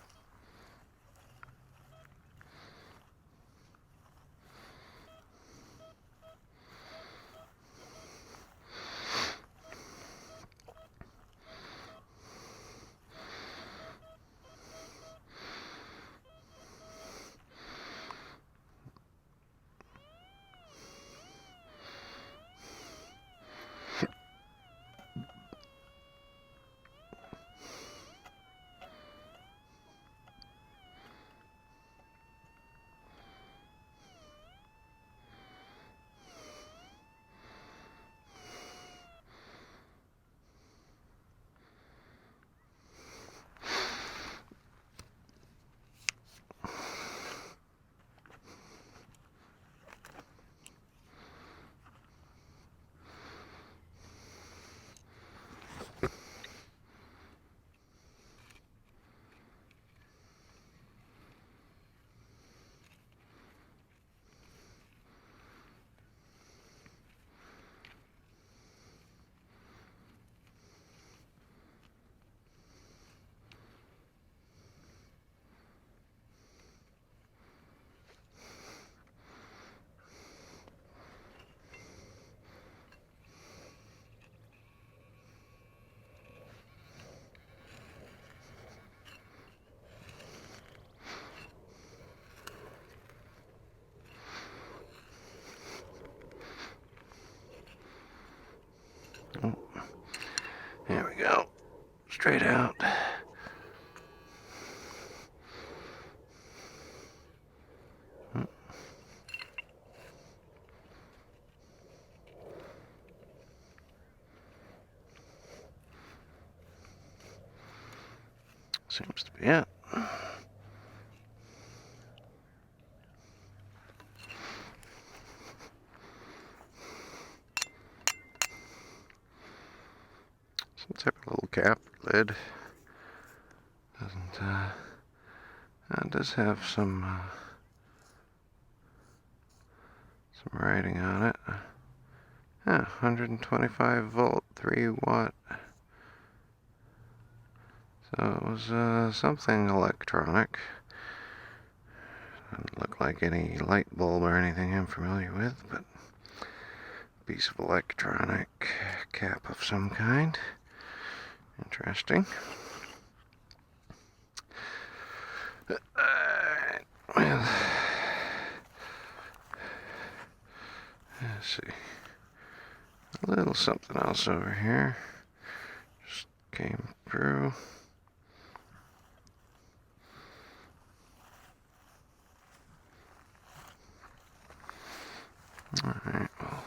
Oh, there we go. Straight out. Seems to be it. Some type of little cap lid. It does have some writing on it. Yeah, 125 volt, 3 watt. So it was something electronic. Doesn't look like any light bulb or anything I'm familiar with, but piece of electronic cap of some kind. Interesting. Well, let's see. A little something else over here. Just came through. Alright, we'll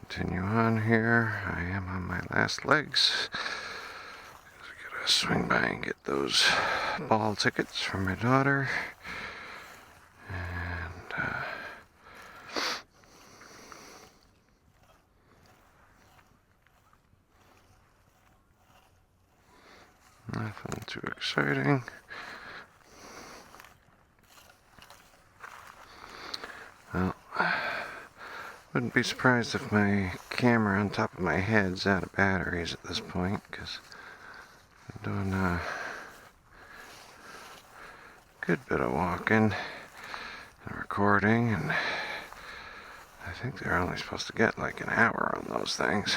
continue on here. I am on my last legs. I gotta swing by and get those ball tickets for my daughter. And, nothing too exciting. Well, wouldn't be surprised if my camera on top of my head's out of batteries at this point, because I'm doing a good bit of walking and recording, and I think they're only supposed to get like an hour on those things.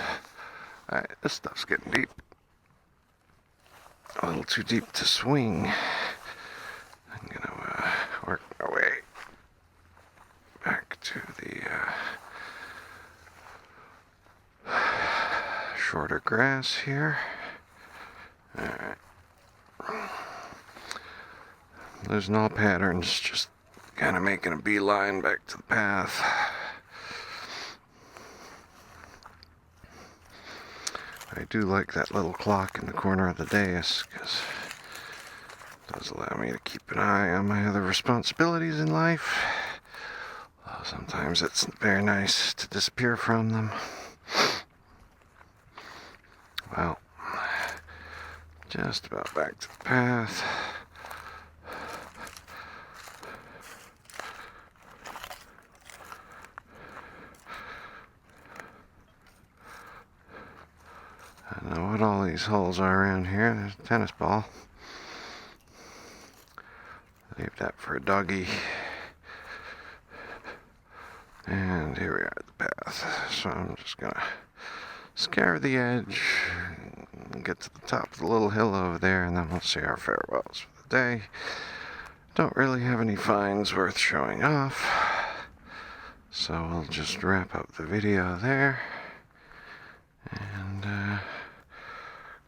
Alright, this stuff's getting deep. A little too deep to swing. I'm gonna work my way back to the shorter grass here. Alright. Losing all patterns, just kind of making a beeline back to the path. I do like that little clock in the corner of the dais, because it does allow me to keep an eye on my other responsibilities in life. Sometimes it's very nice to disappear from them. Well, just about back to the path. I don't know what all these holes are around here. There's a tennis ball. Leave that for a doggy. And here we are at the path. So I'm just gonna scour the edge and get to the top of the little hill over there, and then we'll say our farewells for the day. Don't really have any finds worth showing off, so we'll just wrap up the video there and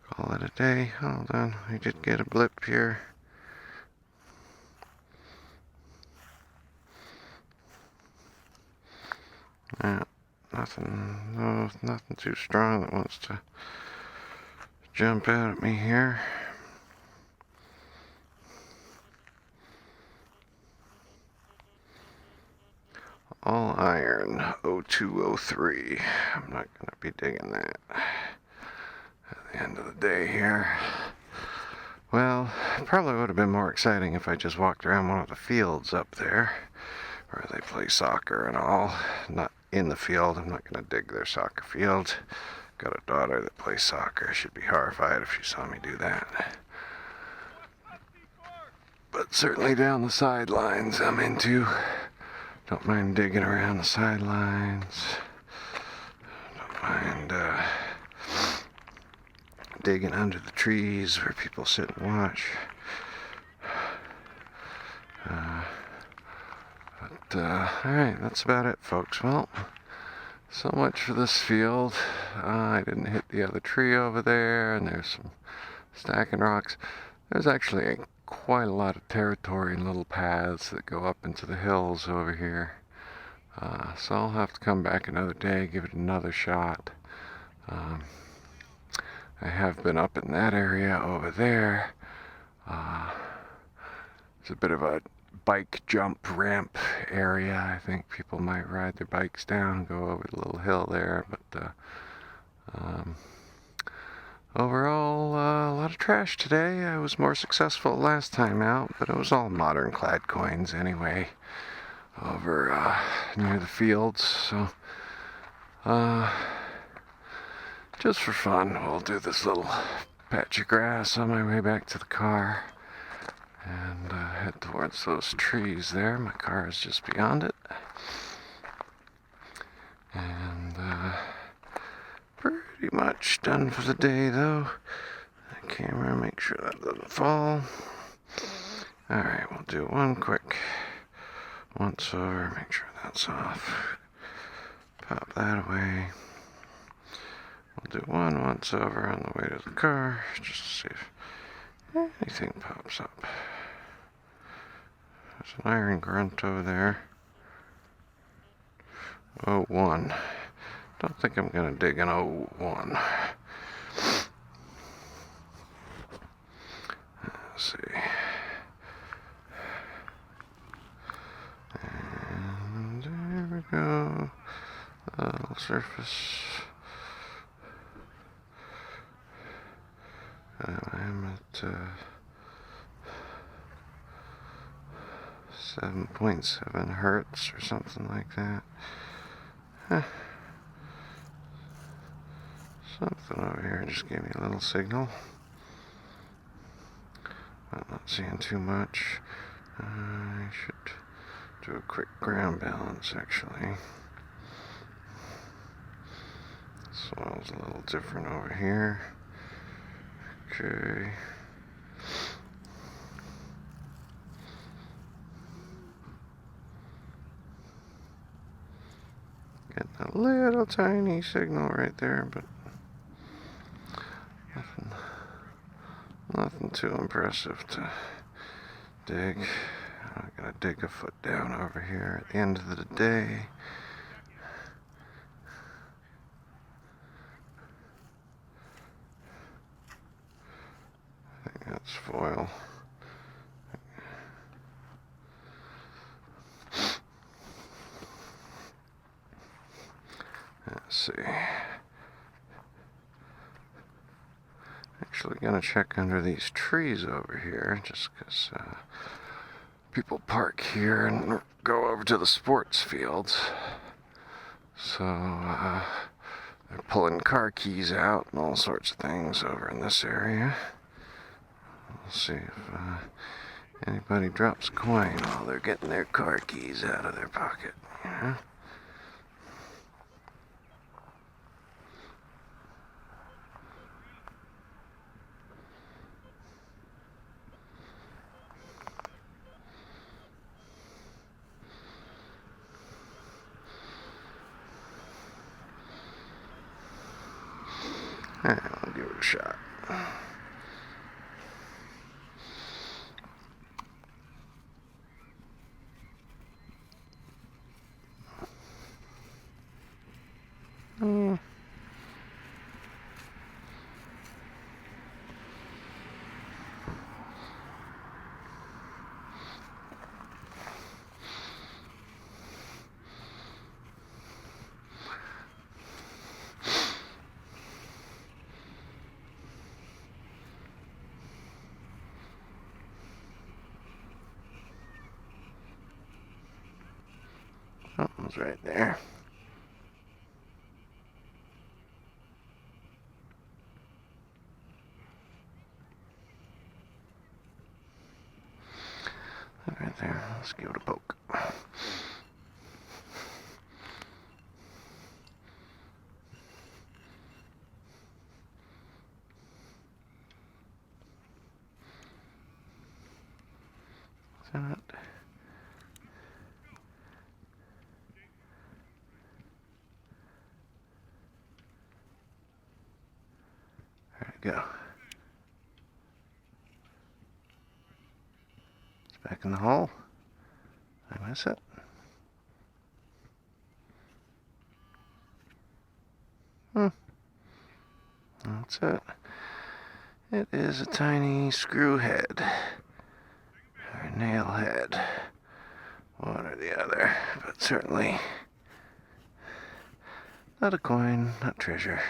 call it a day. Hold on, we did get a blip here. Yeah, nothing too strong that wants to jump out at me here. All iron 0203. I'm not going to be digging that at the end of the day here. Well, it probably would have been more exciting if I just walked around one of the fields up there where they play soccer and all. Not in the field. I'm not going to dig their soccer field. Got a daughter that plays soccer. She'd be horrified if she saw me do that. But certainly down the sidelines I'm into. Don't mind digging around the sidelines. Don't mind digging under the trees where people sit and watch. Alright, that's about it, folks. Well, so much for this field. I didn't hit the other tree over there, and there's some stacking rocks. There's actually quite a lot of territory and little paths that go up into the hills over here. So I'll have to come back another day, give it another shot. I have been up in that area over there. It's a bit of a bike jump ramp area. I think people might ride their bikes down and go over the little hill there, but overall a lot of trash today. I was more successful last time out, but it was all modern clad coins anyway, over near the fields. So, just for fun, we'll do this little patch of grass on my way back to the car and head towards those trees there. My car is just beyond it. And pretty much done for the day though. The camera, make sure that doesn't fall. Alright, we'll do one quick once over, make sure that's off. Pop that away. We'll do one once over on the way to the car, just to see if anything pops up. There's an iron grunt over there. Oh, 01. Don't think I'm gonna dig an 01. Let's see. And there we go. Surface. I'm at 7.7 hertz or something like that. Something over here just gave me a little signal. I'm not seeing too much. I should do a quick ground balance actually. Soil's a little different over here. Okay. Getting a little tiny signal right there, but nothing too impressive to dig. I'm gonna dig a foot down over here at the end of the day. I think that's foil. Let's see. Actually gonna check under these trees over here, just because people park here and go over to the sports fields. So they're pulling car keys out and all sorts of things over in this area. We'll see if anybody drops a coin while they're getting their car keys out of their pocket, you know? I'll give it a shot. Something's right there. Right there. Let's give it a poke. Is that it? There we go. It's back in the hole. I miss it. That's it. It is a tiny screw head. Or nail head. One or the other. But certainly not a coin, not treasure.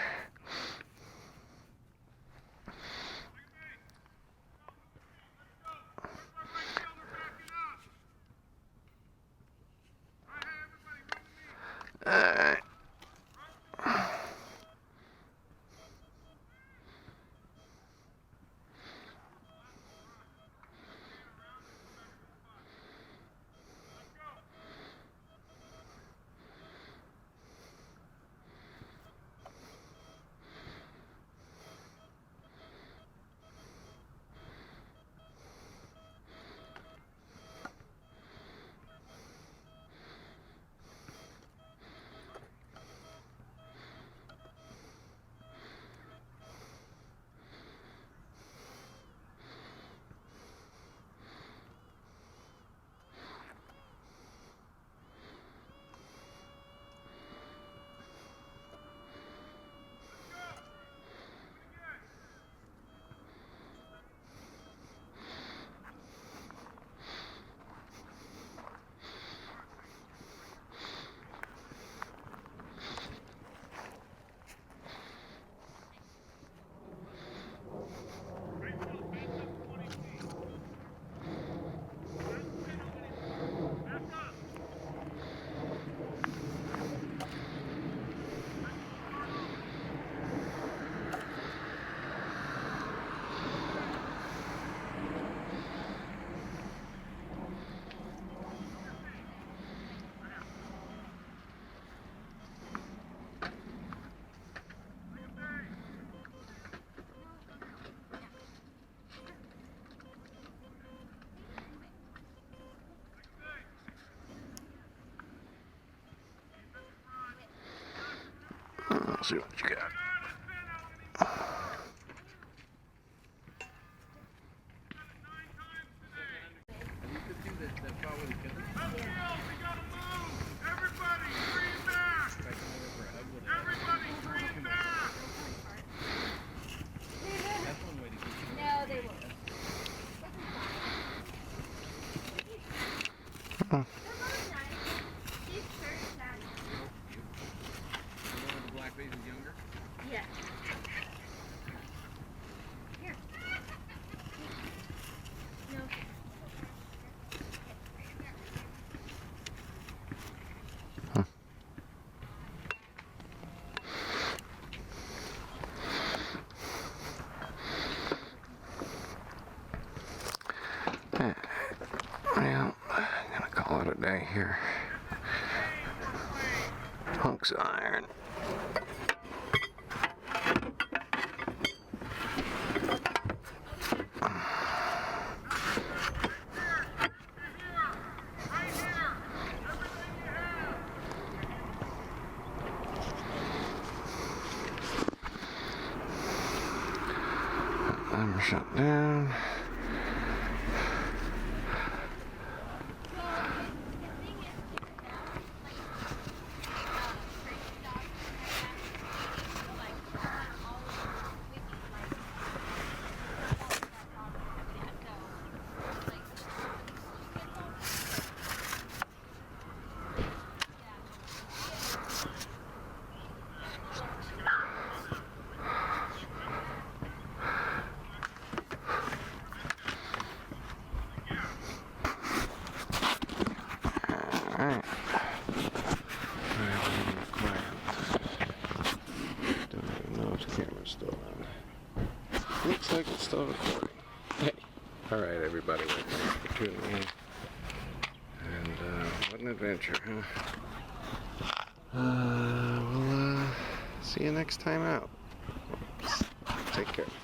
see what you got. No, they won't. Oh. The black baby's younger? Yeah. Here. No. Well, I'm gonna call it a day here. Hunks of iron. I'm shut down. Alright. Don't even know if the camera's still on. Looks like it's still recording. Hey. Alright, everybody. Thanks for tuning in. And, what an adventure, huh? We'll, see you next time out. Take care.